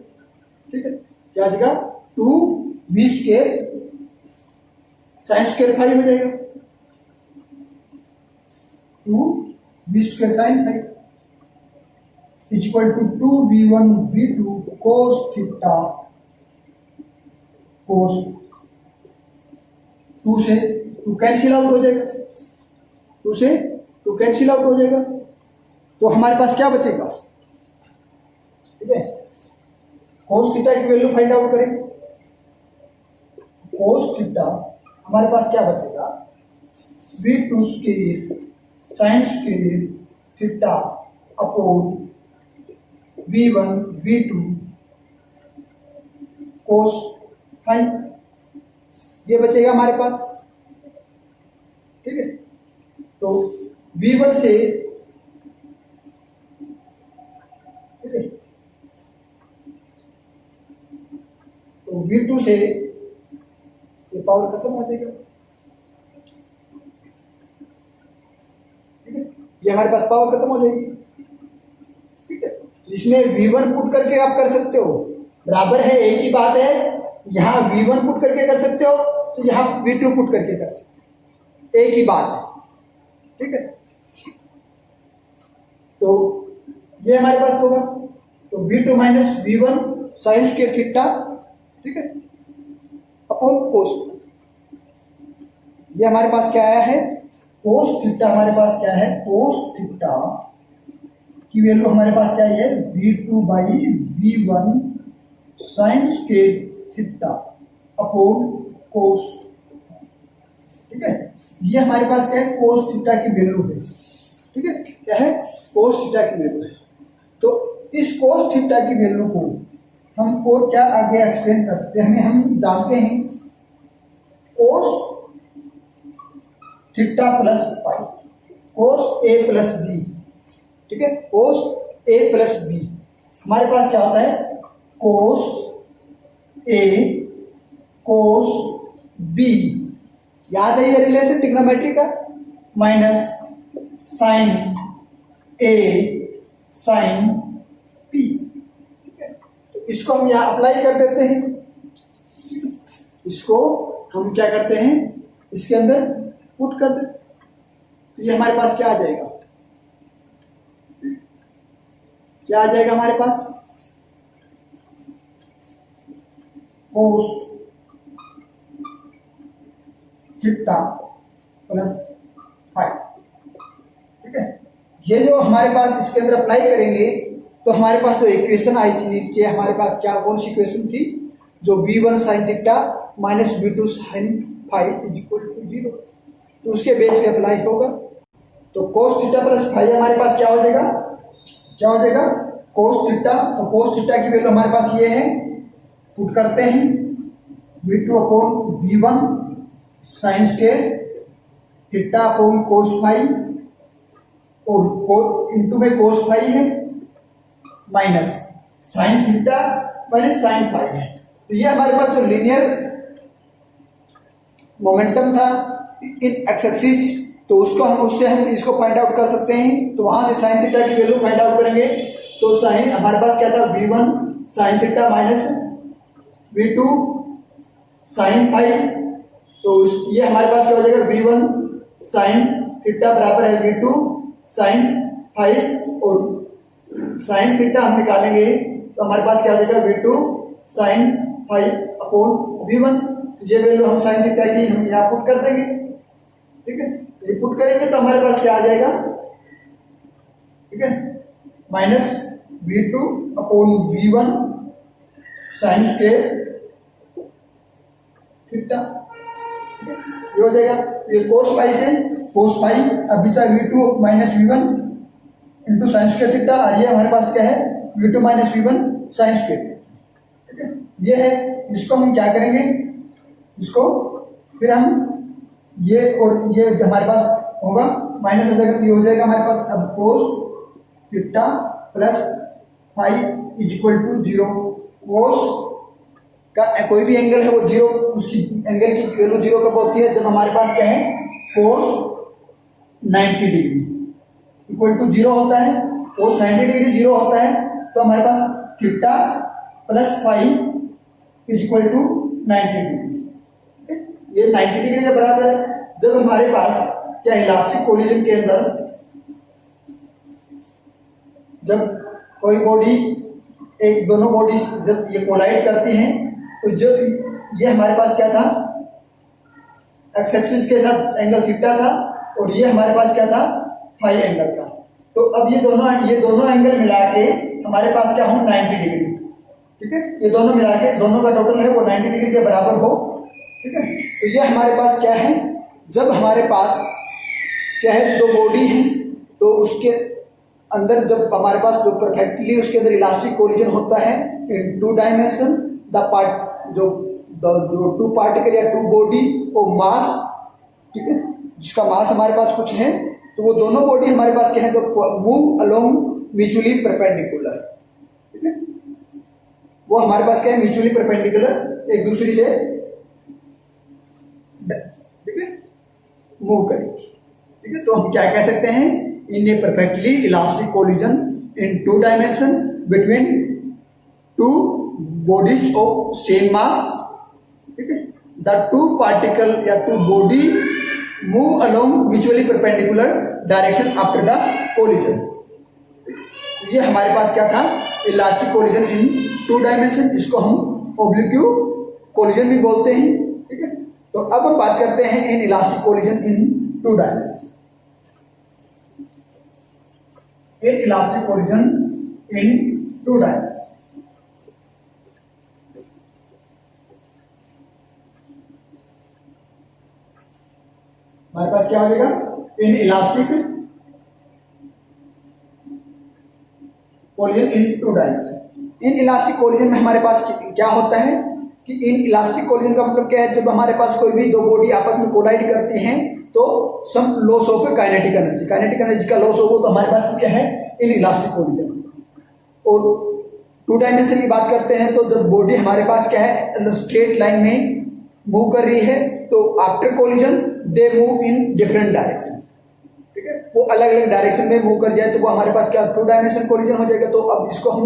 ठीक है। क्या हो जाएगा, 2V square sine square phi हो जाएगा, 2V square sine phi is equal to 2V1 V2 cos theta cos, 2 से 2 कैंसिल आउट हो जाएगा, 2 से 2 कैंसिल आउट हो जाएगा, तो हमारे पास क्या बचेगा, ठीक है। कोस थीटा की वैल्यू फाइंड आउट करें, कोस थीटा हमारे पास क्या बचेगा, V2 square sine square theta upon V1 V2 cos phi, ये बचेगा हमारे पास, ठीक है। तो V1 से, ठीक है, तो V2 से ये पावर खत्म हो जाएगा, ठीक है, ये हमारे पास पावर खत्म हो जाएगी, ठीक है। इसमें V1 पुट करके आप कर सकते हो, बराबर है, एक ही बात है, यहां V1 पुट करके कर सकते हो, तो यहां V2 पुट करके कर सकते हो, एक ही बात है, ठीक है। तो ये हमारे पास होगा, तो V2 minus V1 sine square theta, ठीक है, अपॉन कोस, ये हमारे पास क्या आया है, कोस थीटा, हमारे पास क्या है, कोस थीटा की वैल्यू हमारे पास क्या है, V2 by V1 sine square theta upon कोस, ठीक है। ये हमारे पास क्या है, कोस थीटा की वैल्यू है, ठीक है, क्या है, कोस थीटा की वैल्यू है। तो इस कोस थीटा की वैल्यू को हम और क्या आगे एक्सटेंड कर सकते हैं, हम जानते हैं कोस थीटा प्लस पाई, कोस ए प्लस बी, ठीक है, कोस ए प्लस बी, हमारे पास क्या होता है, कोस ए कोस बी, याद है ये रिलेशन ट्रिग्नोमेट्री का, माइनस साइन ए साइन पी, ठीक है। तो इसको हम यहां अप्लाई कर देते हैं, इसको हम क्या करते हैं, इसके अंदर पुट कर देते, तो ये हमारे पास क्या आ जाएगा, क्या आ जाएगा हमारे पास, कोस थीटा प्लस फाई, ठीक है। ये जो हमारे पास इसके अंदर अप्लाई करेंगे, तो हमारे पास जो इक्वेशन आई थी नीचे, हमारे पास क्या, कौन सी इक्वेशन थी, जो V1 sine theta minus V2 sine phi is equal to 0, तो उसके बेस पे अप्लाई होगा। तो कोस थीटा प्लस फाई हमारे पास क्या हो जाएगा, क्या हो जाएगा, कोस थीटा, तो कोस थीटा की वैल्यू हमारे पास ये है, पुट करते हैं V2 upon V1 sine square theta upon cos phi, और इंटू में कोस फाई है, minus sine theta minus sine phi है, तो ये हमारे पास जो लीनियर मोमेंटम था इन एक्स एक्सिस, तो उसको हम उससे हम इसको फाइंड आउट कर सकते हैं। तो वहां से साइन थीटा की वैल्यू फाइंड आउट करेंगे, तो साइन हमारे पास क्या था, V1 sine theta minus V2 sine phi. तो ये हमारे पास क्या हो जाएगा, V1 साइन थीटा बराबर है V2 साइन फाई, और साइन थीटा हम निकालेंगे तो हमारे पास क्या हो जाएगा, V2 sine phi upon V1। ये वैल्यू हम साइन थीटा की हम यहाँ पुट कर देंगे, ठीक है। ये पुट करेंगे तो हमारे पास क्या आ जाएगा, ठीक है, minus V2 upon V1 sine square theta, ये हो जाएगा। ये कोस फाई से कोस फाई, अब बचा V2 minus V1 into sine square theta, और ये हमारे पास क्या है, V2 minus V1 sine square, ठीक है। ये है, इसको हम क्या करेंगे, इसको फिर हम ये और ये हमारे पास होगा माइनस हो जाएगा, तो ये हो जाएगा हमारे पास अब cos theta plus phi is equal to 0। Cos का कोई भी एंगल है वो 0, उसकी एंगल की वैल्यू 0 कब होती है, जब हमारे पास क्या है, कोस 90 डिग्री इक्वल टू 0 होता है। कोस 90 डिग्री 0 होता है, तो हमारे पास theta plus phi is equal to 90 degree. ये 90 डिग्री के बराबर है। जब हमारे पास क्या इलास्टिक कोलिजन के अंदर जब कोई बॉडी एक दोनों बॉडी जब ये कोलाइड करती हैं, तो जो ये हमारे पास क्या था, एक्स एक्सिस के साथ एंगल थीटा था, और ये हमारे पास क्या था, फाई एंगल था। तो अब ये दोनों एंगल मिला के हमारे पास क्या हो, 90 डिग्री, ठीक है। ये दोनों मिला के दोनों का टोटल है वो 90 डिग्री के बराबर हो, ठीक है। तो ये हमारे पास क्या है, जब हमारे पास क्या है, दो बॉडी है, तो उसके अंदर जब हमारे पास जो परफेक्टली उसके अंदर इलास्टिक कोलिजन होता है इन 2 डायमेंशन, द पार्ट जो टू पार्टिकल या टू बॉडी वो मास, ठीक है, जिसका मास हमारे पास कुछ है, तो वो दोनों बॉडी हमारे पास क्या है, तो मूव अलोंग म्यूचुअली परपेंडिकुलर, ठीक है। वो हमारे पास क्या है, म्यूचुअली परपेंडिकुलर एक दूसरे से, ठीक है, मूव करेंगे, ठीक है। तो हम क्या कह सकते हैं, in a perfectly elastic collision in 2 dimension between 2 bodies of same mass, ठीक है, the 2 particle या 2 body move along mutually perpendicular direction after the collision। ये हमारे पास क्या था, इलास्टिक कोलिजन इन 2 डायमेंशन, इसको हम ऑब्लिक्यू कोलिजन भी बोलते हैं, ठीक है। तो अब हम बात करते हैं in elastic collision in 2 dimension. In elastic collision in 2 dimension, हमारे पास क्या हो जाएगा, in elastic collision in 2 dimension. In elastic collision में हमारे पास क्या होता है कि इन इलास्टिक कोलिजन का मतलब क्या है, जब हमारे पास कोई भी दो बॉडी आपस में कोलाइड करती हैं तो some loss of kinetic energy का लॉस हो, तो हमारे पास क्या है, इन इलास्टिक कोलिजन। और 2 डायमेंशन की बात करते हैं तो जब बॉडी हमारे पास क्या है, स्ट्रेट लाइन में मूव कर रही है, तो after collision they move in different direction, ठीक है, वो अलग अलग डायरेक्शन में मूव कर जाए, तो वो हमारे पास क्या 2 डायमेंशन कोलिजन हो जाएगा। तो अब इसको हम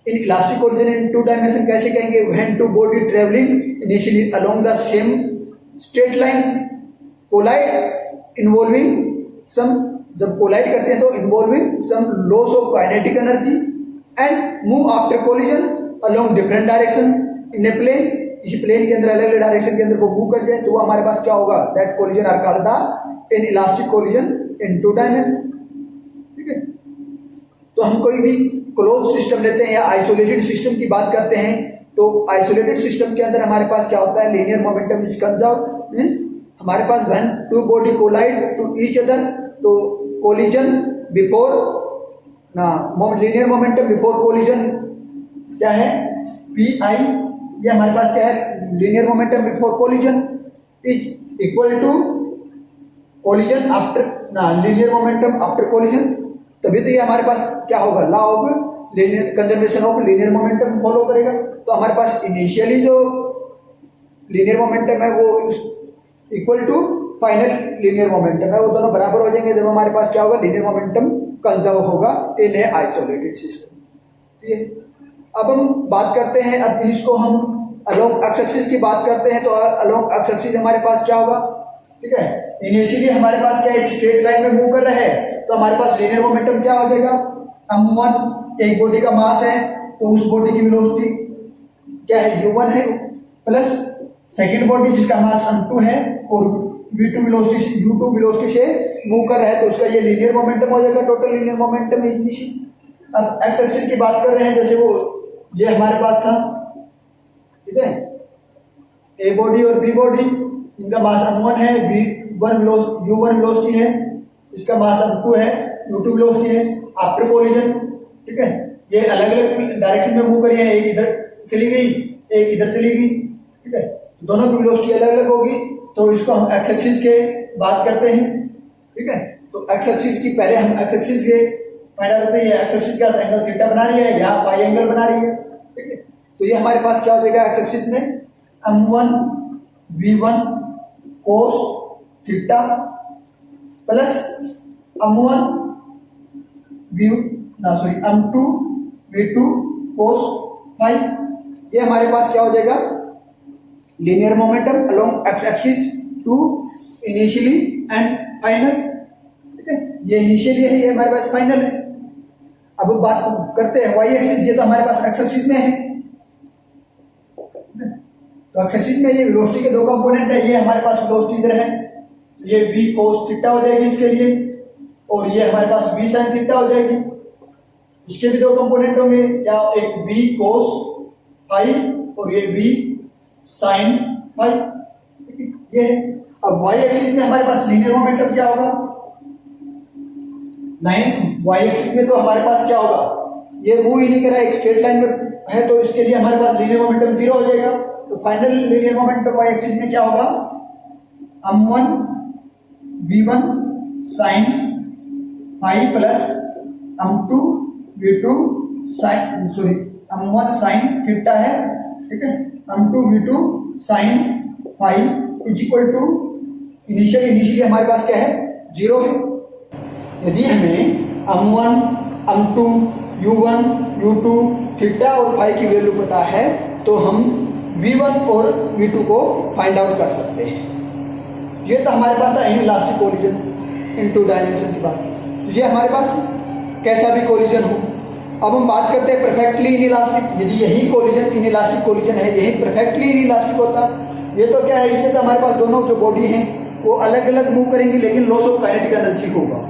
in elastic collision in 2 dimension कैसे कहेंगे, when 2 body travelling initially along the same straight line collide involving some, जब कोलाइड करते हैं तो involving some loss of kinetic energy and move after collision along different direction in a plane, इसी plane के अंदर अलग अलग डायरेक्शन के अंदर वो मूव कर जाए, तो वो हमारे पास क्या होगा, that collision are called the in elastic collision in 2 dimension, ठीक है। तो हम कोई भी क्लोज सिस्टम लेते हैं या आइसोलेटेड सिस्टम की बात करते हैं, तो आइसोलेटेड सिस्टम के अंदर हमारे पास क्या होता है, linear momentum is conserved, means हमारे पास when 2 body collide to each other, तो कोलिजन बिफोर ना लीनियर मोमेंटम बिफोर कोलिजन क्या है, PI, ये हमारे पास क्या है, linear momentum before collision is equal to collision after ना लीनियर मोमेंटम आफ्टर कोलिजन। तभी तो ये हमारे पास क्या होगा, law of linear conservation of linear momentum follow करेगा। तो हमारे पास इनिशियली जो लीनियर मोमेंटम है वो equal to final linear momentum है, वो दोनों बराबर हो जाएंगे जब हमारे पास क्या होगा, लीनियर मोमेंटम कंजर्व होगा इन ए आइसोलेटेड सिस्टम। ठीक है, अब हम बात करते हैं, अब इसको हम अलोंग एक्स एक्सिस की बात करते हैं, तो अलोंग एक्स एक्सिस हमारे पास क्या होगा, ठीक है, इनिशियली हमारे पास क्या एक स्ट्रेट लाइन में मूव कर रहा है, तो हमारे पास लीनियर मोमेंटम क्या हो जाएगा, m1 एक बॉडी का मास है, तो उस बॉडी की वेलोसिटी क्या है, u1 है, प्लस सेकंड बॉडी जिसका मास m2 है और v2 वेलोसिटी u2 वेलोसिटी से मूव कर रहा है, तो उसका ये लीनियर मोमेंटम हो जाएगा, total linear momentum is initial. अब एक्स एक्सिस की बात कर रहे हैं, जैसे वो ये हमारे पास था, ठीक है, ए बॉडी और बी बॉडी, इनका मास m1 है, u1 वेलोसिटी है, इसका मास m2 है, u2 वेलोसिटी है। आफ्टर कोलिजन, ठीक है, ये अलग अलग डायरेक्शन में मूव करी है, एक इधर चली गई, एक इधर चली गई, ठीक है, दोनों की वेलोसिटी अलग अलग होगी, तो इसको हम एक्स एक्सिस के बात करते हैं। ठीक है, तो एक्स एक्सिस की पहले हम एक्स एक्सिस के फाइंड आउट करते हैं, एक्स एक्सिस का एंगल थीटा बना रही है, यहाँ पाई एंगल बना रही है। ठीक है, तो ये हमारे पास क्या हो जाएगा, एक्स एक्सिस में m1 v1 cos theta plus m1 m2 v2 cos phi, ये हमारे पास क्या हो जाएगा, linear momentum along x axis to initially and final. ठीक है, ये इनिशियली है, ये हमारे पास फाइनल है। अब बात करते हैं वाई एक्सिस, ये तो हमारे पास एक्स एक्सिस में है, तो एक्स एक्सिस में ये वेलोसिटी के दो कंपोनेंट है, ये हमारे पास वेलोसिटी इधर है, ये v cos थीटा हो जाएगी इसके लिए, और ये हमारे पास v sin थीटा हो जाएगी, इसके भी दो कंपोनेंट होंगे, क्या, एक v cos फाई और ये v sin फाई। ये है। अब y एक्सिस में हमारे पास लीनियर मोमेंटम क्या होगा, नहीं, y एक्सिस में तो हमारे पास क्या होगा, ये मूव ही नहीं कर रहा है, एक स्ट्रेट लाइन में है, तो इसके लिए हमारे पास लीनियर मोमेंटम 0 हो जाएगा। तो final linear momentum y axis में क्या होगा, m1 v1 sin phi plus m2 v2 sin, sorry m1 sin theta है, ठीक है, m2 v2 sin phi is equal to initially हमारे पास क्या है, 0 है। यदि हमें m1 m2 u1 u2 theta और फाई की वैल्यू पता है, तो हम v1 और v2 को फाइंड आउट कर सकते हैं। ये तो हमारे पास था inelastic collision in two dimension की बात, तो ये हमारे पास कैसा भी कोलिजन हो। अब हम बात करते हैं परफेक्टली इनइलास्टिक, यदि यही कोलिजन इनइलास्टिक कोलिजन है, यही परफेक्टली इनइलास्टिक होता, ये तो क्या है, इसमें तो हमारे पास दोनों जो बॉडी हैं वो अलग अलग मूव करेंगी, लेकिन लॉस ऑफ काइनेटिक एनर्जी होगा।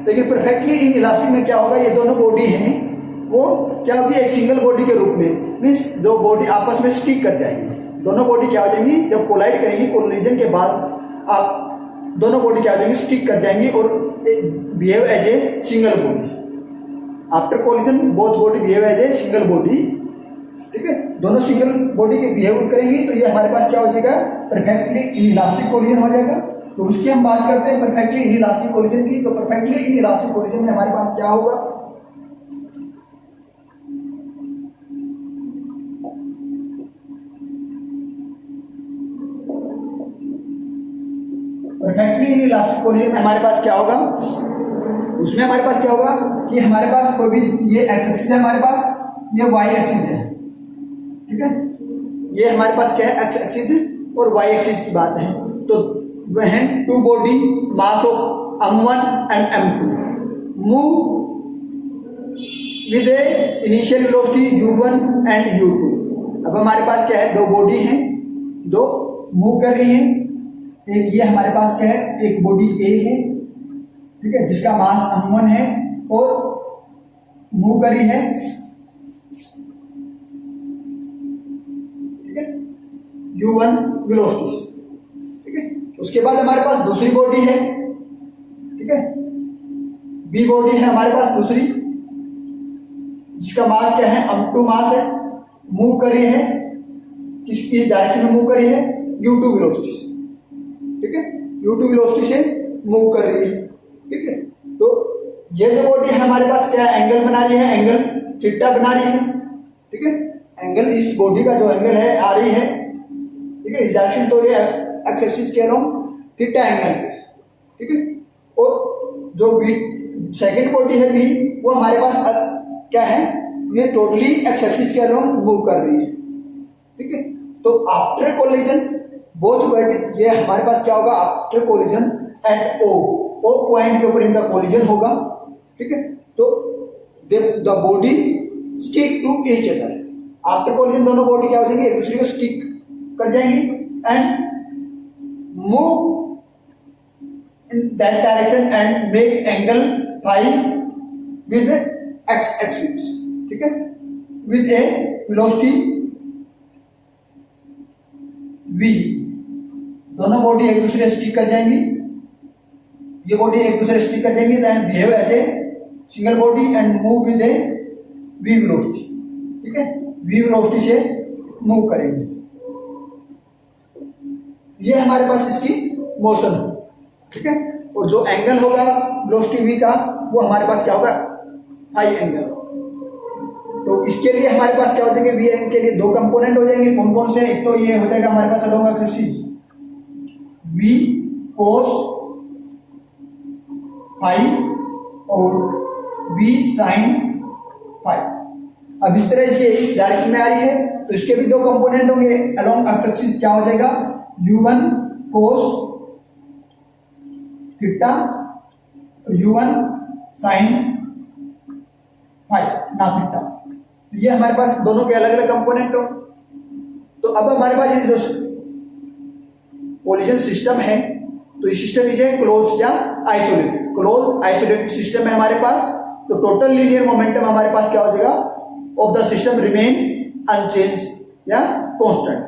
लेकिन परफेक्टली इनइलास्टिक में क्या होगा, ये दोनों बॉडी हैं वो क्या होगी, एक सिंगल बॉडी के रूप में, मीन्स दो बॉडी आपस में स्टिक कर जाएंगी, दोनों बॉडी क्या हो जाएंगी, जब कोलाइड करेंगी, कोलिजन के बाद आप दोनों बॉडी क्या हो जाएंगी, स्टिक कर जाएंगी और behave as a single body. After collision both body behave as a single body. ठीक है, दोनों सिंगल बॉडी के बिहेव करेंगी, तो ये हमारे पास क्या हो जाएगा, परफेक्टली इनइलास्टिक कोलिजन हो जाएगा। तो उसकी हम बात करते हैं परफेक्टली इनइलास्टिक कोलिजन की, तो परफेक्टली इनइलास्टिक कोलिजन में हमारे पास क्या होगा, परफेक्टली इनइलास्टिक कोलिजन में हमारे पास क्या होगा, उसमें हमारे पास क्या होगा कि हमारे पास कोई भी, ये एक्स एक्सिस है हमारे पास, ये वाई एक्सिस है, ठीक है, ये हमारे पास क्या है, एक्स एक्सिस और वाई एक्सिस की बात है। तो वह two body mass of m1 and m2 move with a initial velocity u1 and u2। अब हमारे पास क्या है, दो बॉडी हैं, दो मूव कर रही हैं, एक ये हमारे पास क्या है, एक बॉडी A है, ठीक है, जिसका मास m1 है और मूव कर रही है, ठीक है, u1 वेलोसिटी, ठीक है। उसके बाद हमारे पास दूसरी बॉडी है, ठीक है, B बॉडी है हमारे पास दूसरी, जिसका मास क्या है, m2 मास है, मूव कर रही है, किसकी डायरेक्शन में मूव कर रही है, u2 वेलोसिटी, ठीक है, u2 वेलोसिटी से मूव कर रही है। ठीक है, तो ये जो बॉडी है हमारे पास क्या एंगल बना रही है, एंगल थीटा बना रही है, ठीक है, एंगल इस बॉडी का जो एंगल है आ रही है, ठीक है, इस डायरेक्शन, तो ये एक्स एक्सिस के अलोंग थीटा एंगल पे, ठीक है। और जो बी सेकंड बॉडी है बी, वो हमारे पास क्या है, ये टोटली एक्स एक्सिस के अलोंग मूव कर रही है, ठीक है। तो आफ्टर कोलिजन बोथ ये हमारे पास क्या होगा, after collision at O point के ऊपर इनका कोलिजन होगा, ठीक है। तो the body stick to each other, after collision दोनों बॉडी क्या हो जाएंगे, एक दूसरे को स्टिक कर जाएंगी and move in that direction and make angle phi with x axis, ठीक है, विद ए वेलोसिटी v। दोनों बॉडी एक दूसरे स्टिक कर जाएंगी, ये बॉडी एक दूसरे स्टिक कर जाएंगी and behave as a single body and move with a v velocity, ठीक है, v वेलोसिटी से मूव करेंगे। ये हमारे पास इसकी मोशन है, ठीक है। और जो एंगल होगा वेलोसिटी v का, वो हमारे पास क्या होगा, फाई एंगल। तो इसके लिए हमारे पास क्या हो जाएंगे, वी एंगल के लिए दो कंपोनेंट हो जाएंगे, कौन कौन से, एक तो ये हो जाएगा हमारे पास along axis v cos phi और वी साइन फाई। अब इस तरह से इस डायरेक्शन में आ रही है, तो इसके भी दो कंपोनेंट होंगे अलोंग एक्सिस, क्या हो जाएगा, u1 कोस थीटा और u1 साइन फाई ना थीटा। ये हमारे पास दोनों के अलग अलग कंपोनेंट हो। तो अब हमारे पास ये जो कोलिजन सिस्टम है, तो ये सिस्टम इज क्लोज या आइसोलेटेड, क्लोज आइसोलेटेड सिस्टम है हमारे पास। तो टोटल लीनियर मोमेंटम हमारे पास क्या हो जाएगा, of the system remain unchange या कांस्टेंट।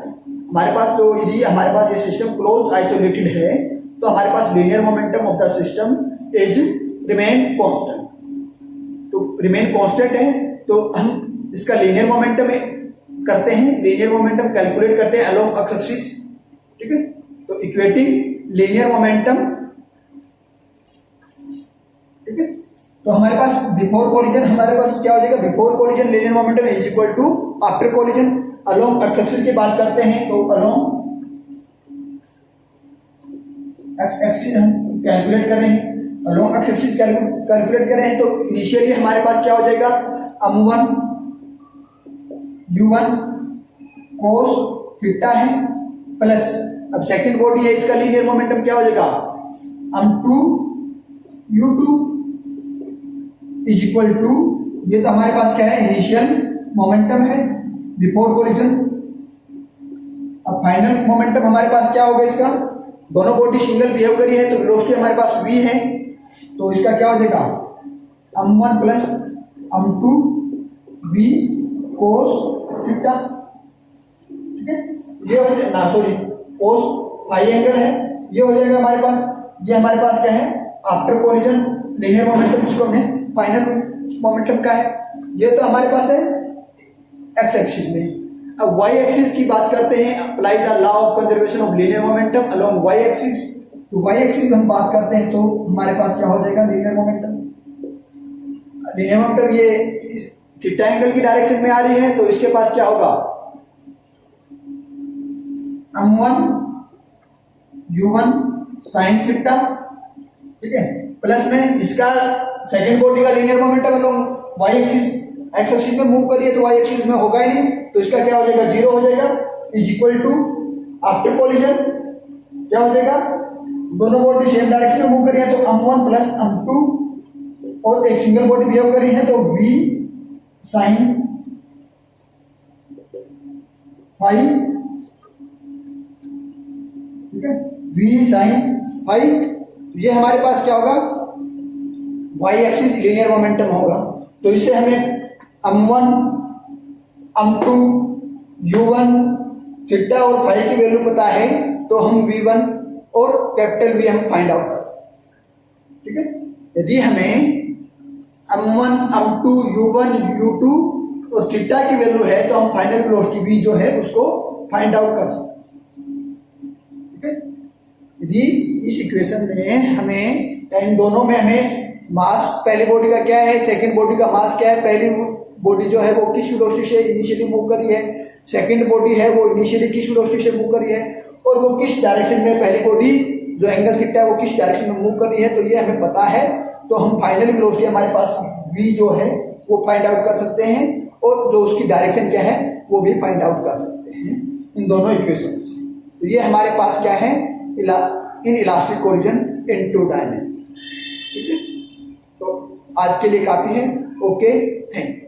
हमारे पास जो यदि हमारे पास ये सिस्टम क्लोज आइसोलेटेड है, तो हमारे पास linear momentum of the system is remain constant. तो रिमेन कांस्टेंट है, तो हम इसका लीनियर मोमेंटम करते हैं, लीनियर मोमेंटम कैलकुलेट करते हैं अलोंग एक्स एक्सिस, ठीक है। तो इक्वेटिंग लीनियर मोमेंटम, ठीक है। तो हमारे पास बिफोर कोलिजन हमारे पास क्या हो जाएगा, before collision linear momentum is equal to after collision along x axis की बात करते हैं, तो अलोंग एक्स एक्सिस हम कैलकुलेट कर रहे हैं, अलोंग एक्स एक्सिस कैलकुलेट कर रहे हैं। तो इनिशियली हमारे पास क्या हो जाएगा, m1 u1 कोस थीटा है प्लस, अब सेकंड बॉडी है, इसका लीनियर मोमेंटम क्या हो जाएगा, m2 u2 is equal to, ये तो हमारे पास क्या है, इनिशियल मोमेंटम है बिफोर कोलिजन। अब फाइनल मोमेंटम हमारे पास क्या होगा, इसका दोनों बॉडी सिंगल बिहेव करी है, तो वेलोसिटी हमारे पास v है, तो इसका क्या हो जाएगा, m1 plus m2 v cos theta, ठीक है। ये हो जाएगा, सॉरी कोस फाई एंगल है, ये हो जाएगा हमारे पास। ये हमारे पास क्या है, आफ्टर कोलिजन लीनियर मोमेंटम, जिसको हमने फाइनल मोमेंटम का है। ये तो हमारे पास है एक्स एक्सिस में। अब वाई एक्सिस की बात करते हैं, apply the law of conservation of linear momentum along y axis. तो वाई एक्सिस हम बात करते हैं, तो हमारे पास क्या हो जाएगा, लीनियर मोमेंटम। लीनियर मोमेंटम ये थीटा एंगल की डायरेक्शन में आ रही है, तो इसके पास क्या होगा, m1 u1 साइन थीटा, ठीक है, प्लस में इसका सेकंड बॉडी का linear momentum along y axis, x axis में मूव करिए तो वाई एक्सिस में होगा ही नहीं, तो इसका क्या हो जाएगा, जीरो हो जाएगा, is equal to after collision क्या हो जाएगा, दोनों बॉडी सेम डायरेक्शन में मूव करी है, तो m1 प्लस m2 और एक सिंगल बॉडी बिहेव करी है, तो v साइन फाई, ठीक है, v साइन फाई। ये हमारे पास क्या होगा, y एक्सिस लीनियर मोमेंटम होगा। तो इससे हमें m1 m2 u1 थीटा और फाई की वैल्यू पता है, तो हम v1 और कैपिटल V हम फाइंड आउट कर सकते, ठीक है। यदि हमें m1 m2 u1 u2 और थीटा की वैल्यू है, तो हम फाइनल वेलोसिटी v जो है उसको फाइंड आउट कर सकते, ठीक है। यदि इस इक्वेशन में हमें, इन दोनों में हमें मास, पहली बॉडी का क्या है, सेकंड बॉडी का मास क्या है, पहली बॉडी जो है वो किस वेलोसिटी से इनिशियली मूव करी है, सेकंड बॉडी है वो इनिशियली किस वेलोसिटी से मूव करी है, और वो किस डायरेक्शन में पहली बॉडी जो एंगल थीटा है वो किस डायरेक्शन में मूव कर रही है, तो ये हमें पता है। तो हम फाइनल वेलोसिटी हमारे पास v जो है वो फाइंड आउट कर सकते हैं और जो उसकी डायरेक्शन क्या है वो भी फाइंड आउट कर सकते हैं इन दोनों इक्वेशन से। तो ये हमारे पास क्या है, in elastic collision in 2 dimension. ठीक है, तो आज के लिए काफी है। Okay, thank you.